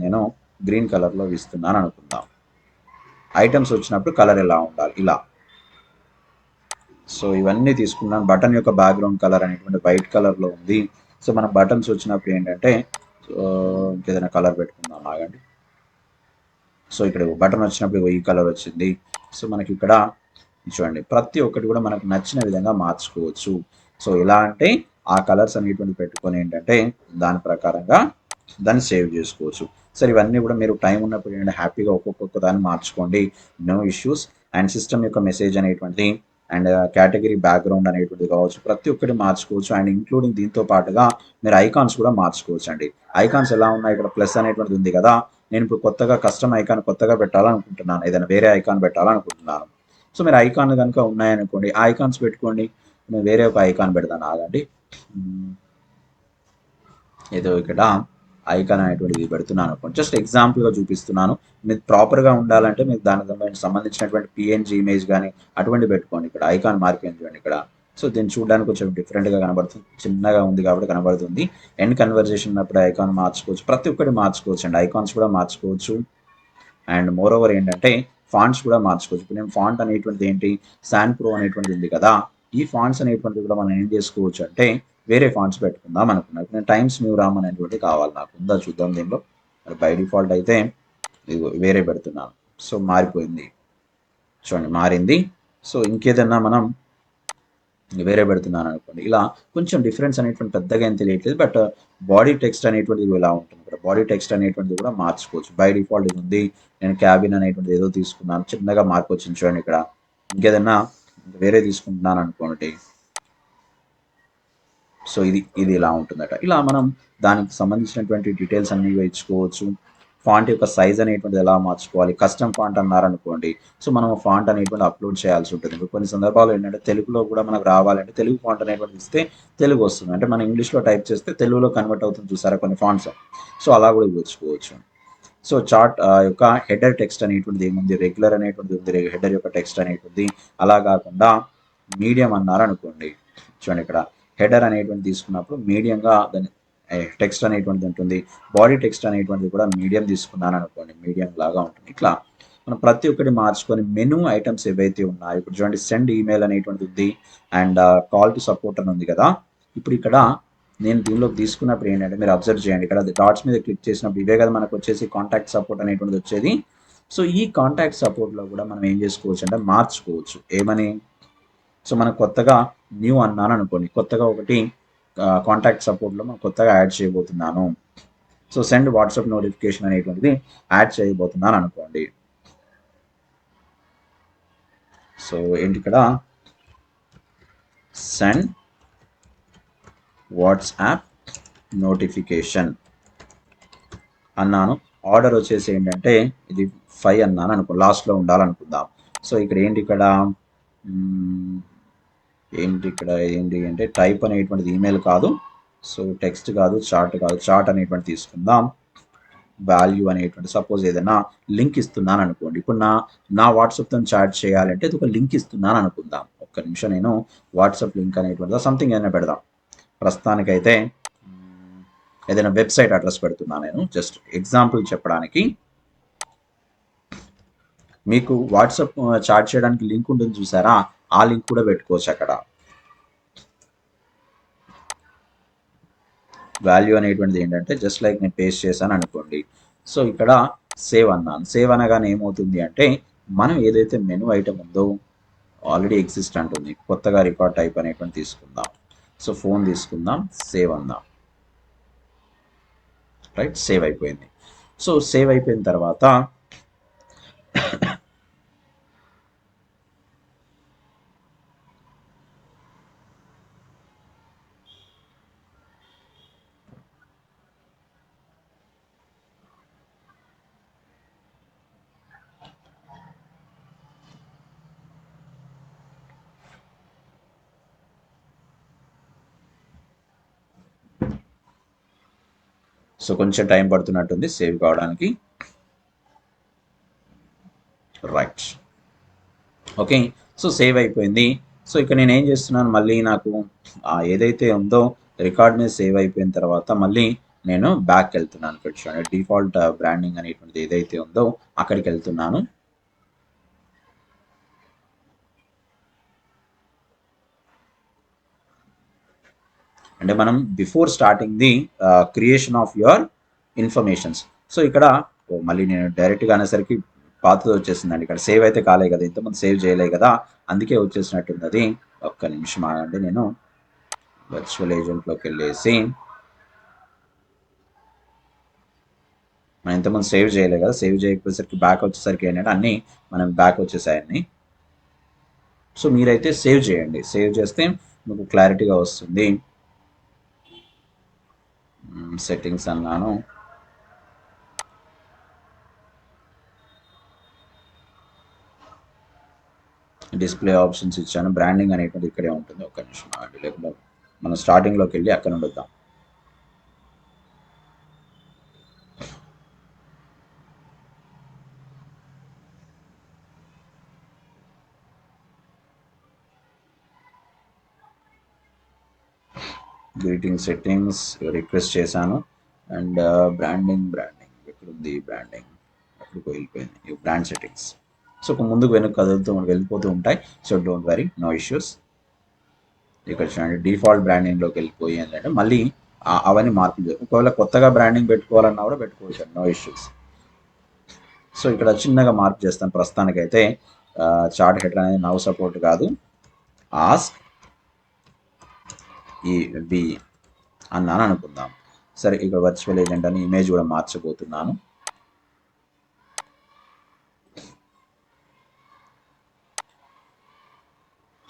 నేను గ్రీన్ కలర్లో ఇస్తున్నాను అనుకుందాం. ఐటమ్స్ వచ్చినప్పుడు కలర్ ఎలా ఉండాలి, ఇలా. సో ఇవన్నీ తీసుకున్నాను. బటన్ యొక్క బ్యాక్గ్రౌండ్ కలర్ అనేటువంటి వైట్ కలర్లో ఉంది. సో మన బటన్స్ వచ్చినప్పుడు ఏంటంటే ఇంకేదైనా కలర్ పెట్టుకుందాం, ఆగండి. సో ఇక్కడ బటన్ వచ్చినప్పుడు ఈ కలర్ వచ్చింది. సో మనకి ఇక్కడ చూడండి, ప్రతి ఒక్కటి కూడా మనకు నచ్చిన విధంగా మార్చుకోవచ్చు. సో ఎలా అంటే ఆ కలర్స్ అనేటువంటి పెట్టుకొని ఏంటంటే దాని ప్రకారంగా దాన్ని సేవ్ చేసుకోవచ్చు. సరే ఇవన్నీ కూడా మీరు టైం ఉన్నప్పుడు ఏంటంటే హ్యాపీగా ఒక్కొక్క దాన్ని మార్చుకోండి, నో ఇష్యూస్. అండ్ సిస్టమ్ యొక్క మెసేజ్ అనేటువంటిది అండ్ కేటగిరీ బ్యాక్గ్రౌండ్ అనేటువంటిది కావచ్చు, ప్రతి ఒక్కటి మార్చుకోవచ్చు. అండ్ ఇంక్లూడింగ్ దీంతో పాటుగా మీరు ఐకాన్స్ కూడా మార్చుకోవచ్చు అండి. ఐకాన్స్ ఎలా ఉన్నాయి, ఇక్కడ ప్లస్ అనేటువంటిది ఉంది కదా, నేను ఇప్పుడు కొత్తగా కస్టమ్ ఐకాన్ కొత్తగా పెట్టాలనుకుంటున్నాను, ఏదైనా వేరే ఐకాన్ పెట్టాలనుకుంటున్నాను. సో మీరు ఐకాన్ కనుక ఉన్నాయనుకోండి, ఆ ఐకాన్స్ పెట్టుకోండి. నేను వేరే ఒక ఐకాన్ పెడతాను, ఆగండి. ఏదో ఇక్కడ ఐకాన్ అనేటువంటిది పెడుతున్నాను అనుకోండి, జస్ట్ ఎగ్జాంపుల్గా చూపిస్తున్నాను. మీరు ప్రాపర్గా ఉండాలంటే మీరు దానికి సంబంధించినటువంటి పిఎన్జీ ఇమేజ్ కానీ అటువంటి పెట్టుకోండి. ఇక్కడ ఐకాన్ మారిపోయింది చూడండి ఇక్కడ. సో దీన్ని చూడడానికి కొంచెం డిఫరెంట్గా కనబడుతుంది, చిన్నగా ఉంది కాబట్టి కనబడుతుంది. ఎండ్ కన్వర్జేషన్ ఉన్నప్పుడు ఐకాన్ మార్చుకోవచ్చు, ప్రతి ఒక్కటి మార్చుకోవచ్చు అండి. ఐకాన్స్ కూడా మార్చుకోవచ్చు. అండ్ మోర్ ఓవర్ ఏంటంటే ఫాంట్స్ కూడా మార్చుకోవచ్చు. ఇప్పుడు నేను ఫాంట్ అనేటువంటిది ఏంటి, శాన్ ప్రో అనేటువంటిది ఉంది కదా, ఈ ఫాంట్స్ అనేటువంటిది కూడా మనం ఏం చేసుకోవచ్చు అంటే వేరే ఫాంట్స్ పెట్టుకుందాం అనుకున్నాను. ఇప్పుడు నేను టైమ్స్ న్యూ రామ్ అనేటువంటిది కావాలి నాకు, ఉందా చూద్దాం దీనిలో. బై డిఫాల్ట్ అయితే ఇది వేరే పెడుతున్నాను. సో మారిపోయింది చూడండి, మారింది. సో ఇంకేదన్నా మనం వేరే పెడుతున్నాను అనుకోండి, ఇలా కొంచెం డిఫరెన్స్ అనేటువంటి పెద్దగా ఏం తెలియట్లేదు. బట్ బాడీ టెక్స్ట్ అనేటువంటిది ఇలా ఉంటుంది. ఇక్కడ బాడీ టెక్స్ట్ అనేటువంటిది కూడా మార్చుకోవచ్చు. బై డిఫాల్ట్ ఇది ఉంది, నేను క్యాబిన్ అనేటువంటిది ఏదో తీసుకున్నాను, చిన్నగా మార్పు వచ్చింది చూడండి ఇక్కడ. ఇంకేదన్నా వేరే తీసుకుంటున్నాను అనుకోండి, సో ఇది ఇలా ఉంటుందట. ఇలా మనం దానికి సంబంధించినటువంటి డీటెయిల్స్ అన్ని ఇచ్చుకోవచ్చు. ఫాంట్ యొక్క సైజ్ అనేటువంటిది ఎలా మార్చుకోవాలి, కస్టమ్ ఫాంట్ అన్నారనుకోండి, సో మనం ఫాంట్ అనేటువంటి అప్లోడ్ చేయాల్సి ఉంటుంది. కొన్ని సందర్భాలు ఏంటంటే తెలుగులో కూడా మనకు రావాలంటే తెలుగు ఫాంట్ అనేటువంటిది ఇస్తే తెలుగు వస్తుంది, అంటే మనం ఇంగ్లీష్లో టైప్ చేస్తే తెలుగులో కన్వర్ట్ అవుతుంది చూసారా కొన్ని ఫాంట్స్. సో అలా కూడా ఇవ్వచ్చుకోవచ్చు. సో చార్ట్ యొక్క హెడర్ టెక్స్ట్ అనేటువంటిది ఏముంది, రెగ్యులర్ అనేటువంటిది ఉంది, హెడర్ యొక్క టెక్స్ట్ అనేటువంటిది. అలా కాకుండా మీడియం అన్నారనుకోండి, చూడండి ఇక్కడ హెడర్ అనేటువంటి తీసుకున్నప్పుడు మీడియంగా దాని టెక్స్ట్ అనేటువంటిది ఉంటుంది. బాడీ టెక్స్ట్ అనేటువంటిది కూడా మీడియం తీసుకున్నాను అనుకోండి, మీడియం లాగా ఉంటుంది. ఇట్లా మనం ప్రతి ఒక్కటి మార్చుకొని మెనూ ఐటమ్స్ ఏవైతే ఉన్నాయో, ఇప్పుడు చూడండి సెండ్ ఈమెయిల్ అనేటువంటిది ఉంది అండ్ కాల్ టు సపోర్ట్ అని ఉంది కదా. ఇప్పుడు ఇక్కడ నేను దీనిలోకి తీసుకున్నప్పుడు ఏంటంటే మీరు అబ్జర్వ్ చేయండి, ఇక్కడ డాట్స్ మీద క్లిక్ చేసినప్పుడు ఇవే కదా మనకు వచ్చేసి కాంటాక్ట్ సపోర్ట్ అనేటువంటిది వచ్చేది. సో ఈ కాంటాక్ట్ సపోర్ట్లో కూడా మనం ఏం చేసుకోవచ్చు అంటే మార్చుకోవచ్చు. ఏమని, సో మనం కొత్తగా న్యూ అన్నాను అనుకోండి, కొత్తగా ఒకటి కాంటాక్ట్ సపోర్ట్లో మనం కొత్తగా యాడ్ చేయబోతున్నాను. సో సెండ్ వాట్సాప్ నోటిఫికేషన్ అనేటువంటిది యాడ్ చేయబోతున్నాను అనుకోండి. సో ఏంటి ఇక్కడ సెండ్ వాట్సాప్ నోటిఫికేషన్ అన్నాను. ఆర్డర్ వచ్చేసి ఏంటంటే ఇది 5 అన్నాను అనుకో, లాస్ట్లో ఉండాలనుకుందాం. సో ఇక్కడ ఏంటి ఇక్కడ ఏంటి అంటే టైప్ అనేటువంటిది ఈమెయిల్ కాదు, సో టెక్స్ట్ కాదు, చార్ట్ కాదు, చార్ట్ అనేటువంటి తీసుకుందాం. వాల్యూ అనేటువంటి సపోజ్ ఏదైనా లింక్ ఇస్తున్నాను అనుకోండి, ఇప్పుడు నా వాట్సాప్తో చాట్ చేయాలంటే ఇది ఒక లింక్ ఇస్తున్నాను అనుకుందాం. ఒక్క నిమిషం, నేను వాట్సాప్ లింక్ అనేటువంటిది సంథింగ్ ఏదైనా పెడదాం. ప్రస్తుతానికైతే ఏదైనా వెబ్సైట్ అడ్రస్ పెడుతున్నాను నేను, జస్ట్ ఎగ్జాంపుల్ చెప్పడానికి. మీకు వాట్సాప్ చాట్ చేయడానికి లింక్ ఉంటుంది చూసారా, ఆ లింక్ కూడా పెట్టుకోవచ్చు అక్కడ. వాల్యూ అనేటువంటిది ఏంటంటే జస్ట్ లైక్ నేను పేస్ట్ చేశాను అనుకోండి. సో ఇక్కడ సేవ్ అన్నాను. సేవ్ అనగానే ఏమవుతుంది అంటే మనం ఏదైతే మెనూ ఐటమ్ ఉందో ఆల్రెడీ ఎగ్జిస్ట్ అంటుంది. కొత్తగా రికార్డ్ టైప్ అనేటువంటి తీసుకుందాం. సో ఫోన్ తీసుకుందాం, సేవ్ అందాం. రైట్, సేవ్ అయిపోయింది. సో సేవ్ అయిపోయిన తర్వాత సో కొంచెం టైం పడుతున్నట్టుంది సేవ్ కావడానికి. Right, okay. సో సేవ్ అయిపోయింది. సో ఇక్కడ నేను ఏం చేస్తున్నాను, మళ్ళీ నాకు ఏదైతే ఉందో రికార్డ్ మీద సేవ్ అయిపోయిన తర్వాత మళ్ళీ నేను బ్యాక్ వెళ్తున్నాను. ఇక్కడ చూడండి డిఫాల్ట్ బ్రాండింగ్ అనేటువంటిది ఏదైతే ఉందో అక్కడికి వెళ్తున్నాను. అంటే మనం before starting the creation of your informations. So ఇక్కడ మళ్ళీ నేను డైరెక్ట్గా అనేసరికి పాతది వచ్చేసిందండి. ఇక్కడ సేవ్ అయితే కాలే కదా, ఇంతకుముందు సేవ్ చేయలే కదా, అందుకే వచ్చేసినట్టుంది అది. ఒక్క నిమిషం ఆగండి, నేను వర్చువల్ ఏజెంట్లోకి వెళ్ళేసి మనం ఇంతకుముందు సేవ్ చేయలేదు కదా, సేవ్ చేయకపోయేసరికి బ్యాక్ వచ్చేసరికి ఏంటంటే అన్నీ మనం బ్యాక్ వచ్చేసాయన్ని. సో మీరైతే సేవ్ చేయండి, సేవ్ చేస్తే మీకు క్లారిటీగా వస్తుంది. సెట్టింగ్స్ అన్నాను, డిస్ప్లే ఆప్షన్స్ ఇచ్చాను, బ్రాండింగ్ అనేటువంటి ఇక్కడే ఉంటుంది. ఒక్క నిమిషం ఆగండి, లేకుండా మనం స్టార్టింగ్లోకి వెళ్ళి అక్కడ నుండి వద్దాం. గ్రీటింగ్ సెట్టింగ్స్ రిక్వెస్ట్ చేశాను అండ్ బ్రాండింగ్ ఎక్కడుంది, బ్రాండింగ్ అక్కడికి వెళ్ళిపోయింది, బ్రాండ్ సెట్టింగ్స్. సో ముందుకు వెనక్కి కదులుతూ వెళ్ళిపోతూ ఉంటాయి. So don't worry, no issues. ఇక్కడ చూడండి డిఫాల్ట్ బ్రాండింగ్లోకి వెళ్ళిపోయి ఏంటంటే మళ్ళీ అవన్నీ మార్పులు. ఒకవేళ కొత్తగా బ్రాండింగ్ పెట్టుకోవాలన్నా కూడా పెట్టుకోవచ్చు, నో ఇష్యూస్. సో ఇక్కడ చిన్నగా మార్పు చేస్తాను ప్రస్తుతానికైతే. చార్ట్ హెడర్ అనేది నవ్ సపోర్ట్ కాదు, ఆస్క్ ఈ బి అన్నాను అనుకుందాం. సరే ఇక్కడ వర్చువల్ ఏజెంట్ అని ఇమేజ్ కూడా మార్చబోతున్నాను.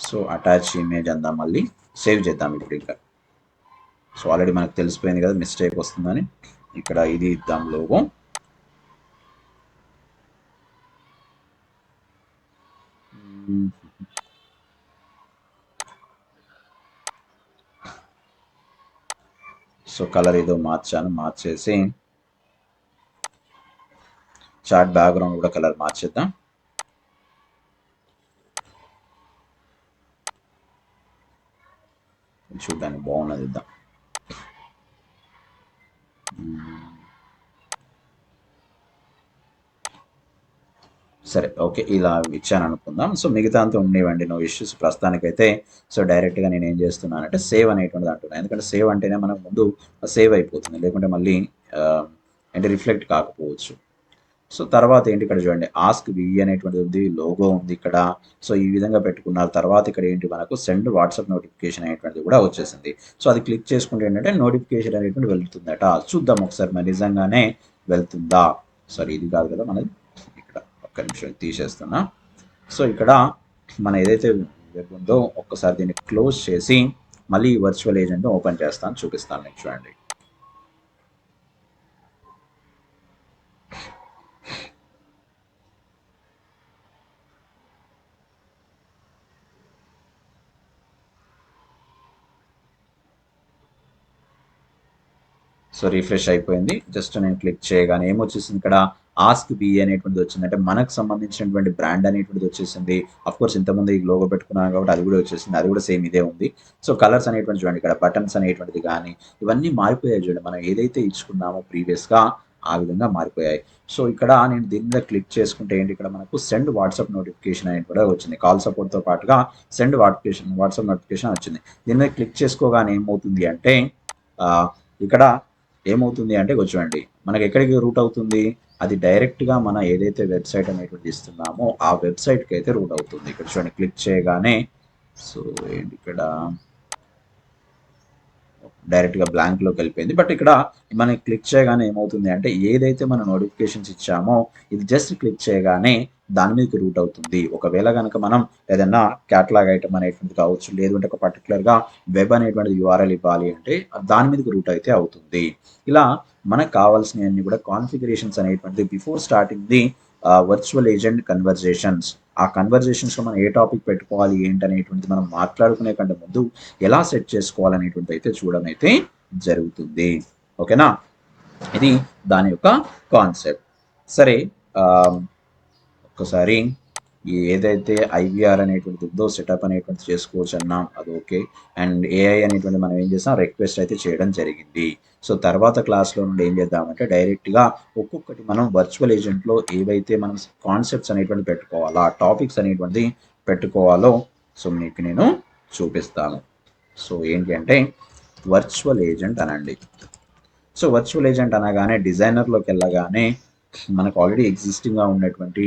సో అటాచ్ ఇమేజ్ అందాం, మళ్ళీ సేవ్ చేద్దాం ఇప్పుడు. ఇక్కడ సో ఆల్రెడీ మనకు తెలిసిపోయింది కదా మిస్టేక్ వస్తుందని. ఇక్కడ ఇది ఇద్దాం లోగో. సో కలర్ ఏదో మార్చాను, మార్చేసి చార్ట్ బ్యాక్గ్రౌండ్ కూడా కలర్ మార్చేద్దాం. చూడడానికి బాగున్నది ఇద్దాం. సరే ఓకే, ఇలా ఇచ్చాను అనుకుందాం. సో మిగతా అంతా ఉండేవండి, నో ఇష్యూస్ ప్రస్తుతానికైతే. సో డైరెక్ట్గా నేను ఏం చేస్తున్నానంటే సేవ్ అనేటువంటిది అంటున్నాను, ఎందుకంటే సేవ్ అంటేనే మనకు ముందు సేవ్ అయిపోతుంది, లేకుంటే మళ్ళీ అంటే రిఫ్లెక్ట్ కాకపోవచ్చు. సో తర్వాత ఏంటి, ఇక్కడ చూడండి ఆస్క్ వి అనేటువంటిది ఉంది, లోగో ఉంది ఇక్కడ. సో ఈ విధంగా పెట్టుకున్నారు. తర్వాత ఇక్కడ ఏంటి, మనకు సెండ్ వాట్సాప్ నోటిఫికేషన్ అనేటువంటిది కూడా వచ్చేసింది. సో అది క్లిక్ చేసుకుంటే ఏంటంటే నోటిఫికేషన్ అనేటువంటి వెళ్తుందట. చూద్దాం ఒకసారి మరి నిజంగానే వెళ్తుందా. సారీ ఇది కాదు కదా మనది, ఇక్కడ ఒక్క నిమిషం తీసేస్తున్నా. సో ఇక్కడ మన ఏదైతే వెబ్ ఉందో ఒక్కసారి దీన్ని క్లోజ్ చేసి మళ్ళీ వర్చువల్ ఏజెంట్ ఓపెన్ చేస్తాను, చూపిస్తాను మీకు చూడండి. సో రిఫ్రెష్ అయిపోయింది. జస్ట్ నేను క్లిక్ చేయగానే ఏమొచ్చేసింది, ఇక్కడ ఆస్క్ బి అనేటువంటిది వచ్చింది. అంటే మనకు సంబంధించినటువంటి బ్రాండ్ అనేటువంటిది వచ్చేసింది. కోర్స్ ఇంతకుముందు ఈ లోగో పెట్టుకున్నాను కాబట్టి అది కూడా వచ్చేసింది, అది కూడా సేమ్ ఇదే ఉంది. సో కలర్స్ అనేటువంటి చూడండి, ఇక్కడ బటన్స్ అనేటువంటిది కానీ ఇవన్నీ మారిపోయాయి చూడండి. మనం ఏదైతే ఇచ్చుకున్నామో ప్రీవియస్గా ఆ విధంగా మారిపోయాయి. సో ఇక్కడ నేను దీని మీద క్లిక్ చేసుకుంటే ఏంటి, ఇక్కడ మనకు సెండ్ వాట్సాప్ నోటిఫికేషన్ అనేది కూడా వచ్చింది. కాల్ సపోర్ట్తో పాటుగా సెండ్ వాట్సాప్ నోటిఫికేషన్ వచ్చింది. దీని మీద క్లిక్ చేసుకోగానే ఏమవుతుంది అంటే ఇక్కడ ఏమవుతుంది అంటే చూడండి మనకి ఎక్కడికి రూట్ అవుతుంది, అది డైరెక్ట్గా మన ఏదైతే వెబ్సైట్ అనేటువంటి ఇస్తున్నామో ఆ వెబ్సైట్కి అయితే రూట్ అవుతుంది. ఇక్కడ చూడండి క్లిక్ చేయగానే సో ఏంటి ఇక్కడ డైరెక్ట్గా బ్లాంక్లోకి వెళ్ళిపోయింది. బట్ ఇక్కడ మనకి క్లిక్ చేయగానే ఏమవుతుంది అంటే ఏదైతే మనం నోటిఫికేషన్స్ ఇచ్చామో ఇది జస్ట్ క్లిక్ చేయగానే దాని మీదకి రూట్ అవుతుంది. ఒకవేళ కనుక మనం ఏదైనా క్యాటలాగ్ ఐటమ్ అనేటువంటిది కావచ్చు, లేదంటే ఒక పర్టికులర్గా వెబ్ అనేటువంటిది యూఆర్ఎల్ ఇవ్వాలి అంటే దాని మీదకి రూట్ అయితే అవుతుంది. ఇలా మనకు కావాల్సినవన్నీ కూడా కాన్ఫిగరేషన్స్ అనేటువంటిది before starting the virtual agent conversations, ఆ కన్వర్జేషన్స్లో మనం ఏ టాపిక్ పెట్టుకోవాలి ఏంటి అనేటువంటిది మనం మాట్లాడుకునే కంటే ముందు ఎలా సెట్ చేసుకోవాలనేటువంటి అయితే చూడడం అయితే జరుగుతుంది. ఓకేనా, ఇది దాని యొక్క కాన్సెప్ట్. సరే ఒక్కసారి ఏదైతే ఐవీఆర్ అనేటువంటిది ఉందో సెటప్ అనేటువంటి చేసుకోవచ్చు అన్నాం, అది ఓకే. అండ్ ఏఐ అనేటువంటి మనం ఏం చేస్తాం, రిక్వెస్ట్ అయితే చేయడం జరిగింది. సో తర్వాత క్లాస్లో నుండి ఏం చేద్దామంటే డైరెక్ట్గా ఒక్కొక్కటి మనం వర్చువల్ ఏజెంట్లో ఏవైతే మనం కాన్సెప్ట్స్ అనేటువంటి పెట్టుకోవాలో, ఆ టాపిక్స్ అనేటువంటిది పెట్టుకోవాలో సో మీకు నేను చూపిస్తాను. సో ఏంటి అంటే వర్చువల్ ఏజెంట్ అనండి. సో వర్చువల్ ఏజెంట్ అనగానే డిజైనర్లోకి వెళ్ళగానే మనకు ఆల్రెడీ ఎగ్జిస్టింగ్గా ఉన్నటువంటి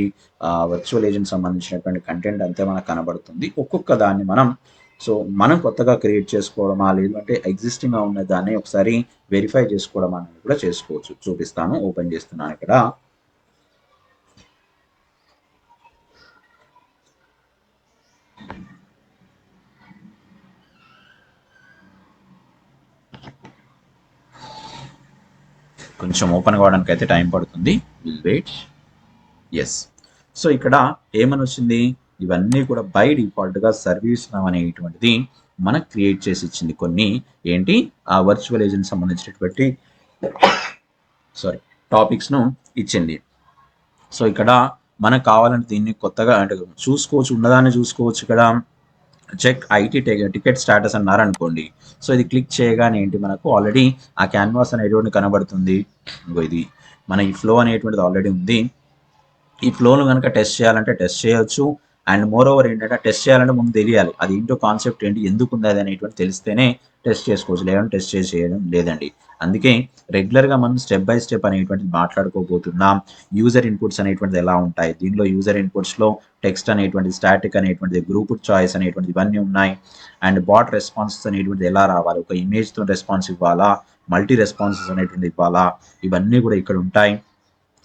వర్చువల్ ఏజెంట్ సంబంధించినటువంటి కంటెంట్ అంతే మనకు కనబడుతుంది. ఒక్కొక్క దాన్ని మనం కొత్తగా క్రియేట్ చేసుకోవడమా, లేదంటే ఎగ్జిస్టింగ్గా ఉన్న దాన్ని ఒకసారి వెరిఫై చేసుకోవడం అనేది కూడా చేసుకోవచ్చు. చూపిస్తాను, ఓపెన్ చేస్తున్నాను ఇక్కడ. కొంచెం ఓపెన్ కావడానికి అయితే టైం పడుతుంది, విల్ వెయిట్. ఎస్. సో ఇక్కడ ఏమని వచ్చింది, ఇవన్నీ కూడా బై డిఫాల్ట్గా సర్వీస్ నౌ అనేటువంటిది మనకు క్రియేట్ చేసి ఇచ్చింది కొన్ని ఏంటి ఆ వర్చువల్ ఏజెంట్ సంబంధించినటువంటి టాపిక్స్ను ఇచ్చింది. సో ఇక్కడ మనకు కావాలంటే దీన్ని కొత్తగా అంటే చూసుకోవచ్చు, ఉన్నదాన్ని చూసుకోవచ్చు. ఇక్కడ చెక్ ఐటీ టికెట్ స్టేటస్ అన్నారు అనుకోండి. సో ఇది క్లిక్ చేయగానే ఏంటి మనకు ఆల్రెడీ ఆ క్యాన్వాస్ అనేటువంటి కనబడుతుంది. ఇది మన ఈ ఫ్లో అనేటువంటిది ఆల్రెడీ ఉంది. ఈ ఫ్లోను కనుక టెస్ట్ చేయాలంటే టెస్ట్ చేయొచ్చు. అండ్ మోర్ ఓవర్ ఏంటంటే టెస్ట్ చేయాలంటే ముందు తెలియాలి అది ఏంటో, కాన్సెప్ట్ ఏంటి, ఎందుకు ఉంది అది అనేటువంటి తెలిస్తేనే టెస్ట్ చేసుకోవచ్చు, లేదంటే టెస్ట్ చేయడం లేదండి. అందుకే రెగ్యులర్గా మనం స్టెప్ బై స్టెప్ అనేటువంటిది మాట్లాడుకోబోతున్నాం. యూజర్ ఇన్పుట్స్ అనేటువంటిది ఎలా ఉంటాయి, దీనిలో యూజర్ ఇన్పుట్స్లో టెక్స్ట్ అనేటువంటిది, స్టాటిక్ అనేటువంటిది, గ్రూప్ చాయిస్ అనేటువంటిది ఇవన్నీ ఉన్నాయి. అండ్ బాట్ రెస్పాన్సెస్ అనేటువంటిది ఎలా రావాలి, ఒక ఇమేజ్తో రెస్పాన్స్ ఇవ్వాలా, మల్టీ రెస్పాన్సెస్ అనేటువంటి ఇవ్వాలా, ఇవన్నీ కూడా ఇక్కడ ఉంటాయి.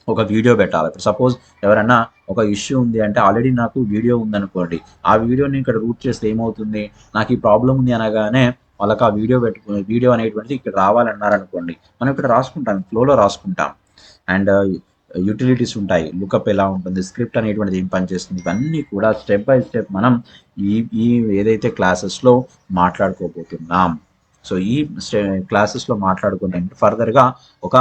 ఒక వీడియో పెట్టాలి. ఇప్పుడు సపోజ్ ఎవరైనా ఒక ఇష్యూ ఉంది అంటే ఆల్రెడీ నాకు వీడియో ఉందనుకోండి, ఆ వీడియోని ఇక్కడ రూట్ చేస్తే ఏమవుతుంది, నాకు ఈ ప్రాబ్లం ఉంది అనగానే వాళ్ళకి ఆ వీడియో అనేటువంటిది ఇక్కడ రావాలన్నారనుకోండి, మనం ఇక్కడ రాసుకుంటాం, ఫ్లోలో రాసుకుంటాం. అండ్ యూటిలిటీస్ ఉంటాయి, లుకప్ ఎలా ఉంటుంది, స్క్రిప్ట్ అనేటువంటిది ఏం పనిచేస్తుంది, ఇవన్నీ కూడా స్టెప్ బై స్టెప్ మనం ఈ ఏదైతే క్లాసెస్లో మాట్లాడుకోబోతున్నాం. సో ఈ క్లాసెస్లో మాట్లాడుకునే ఫర్దర్గా ఒక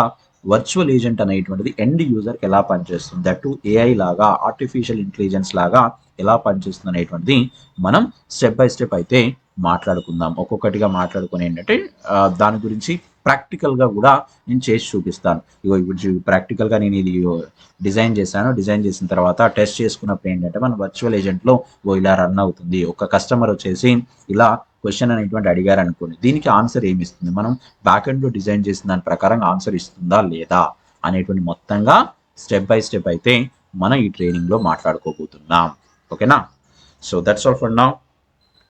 వర్చువల్ ఏజెంట్ అనేటువంటిది ఎండ్ యూజర్కి ఎలా పనిచేస్తుంది, దట్ ఏఐ లాగా, ఆర్టిఫిషియల్ ఇంటెలిజెన్స్ లాగా ఎలా పనిచేస్తుంది అనేటువంటిది మనం స్టెప్ బై స్టెప్ అయితే మాట్లాడుకుందాం. ఒక్కొక్కటిగా మాట్లాడుకుని ఏంటంటే దాని గురించి ప్రాక్టికల్గా కూడా నేను చేసి చూపిస్తాను. ఇప్పుడు ప్రాక్టికల్గా నేను ఇది డిజైన్ చేశాను. డిజైన్ చేసిన తర్వాత టెస్ట్ చేసుకున్నప్పుడు ఏంటంటే మన వర్చువల్ ఏజెంట్లో ఇలా రన్ అవుతుంది. ఒక కస్టమర్ వచ్చేసి ఇలా క్వశ్చన్ అనేటువంటి అడిగారు అనుకోండి, దీనికి ఆన్సర్ ఏమి ఇస్తుంది, మనం బ్యాక్ ఎండ్లో డిజైన్ చేసిన దాని ప్రకారం ఆన్సర్ ఇస్తుందా లేదా అనేటువంటి మొత్తంగా స్టెప్ బై స్టెప్ అయితే మనం ఈ ట్రైనింగ్లో మాట్లాడుకోబోతున్నాం. ఓకేనా? So that's all for now.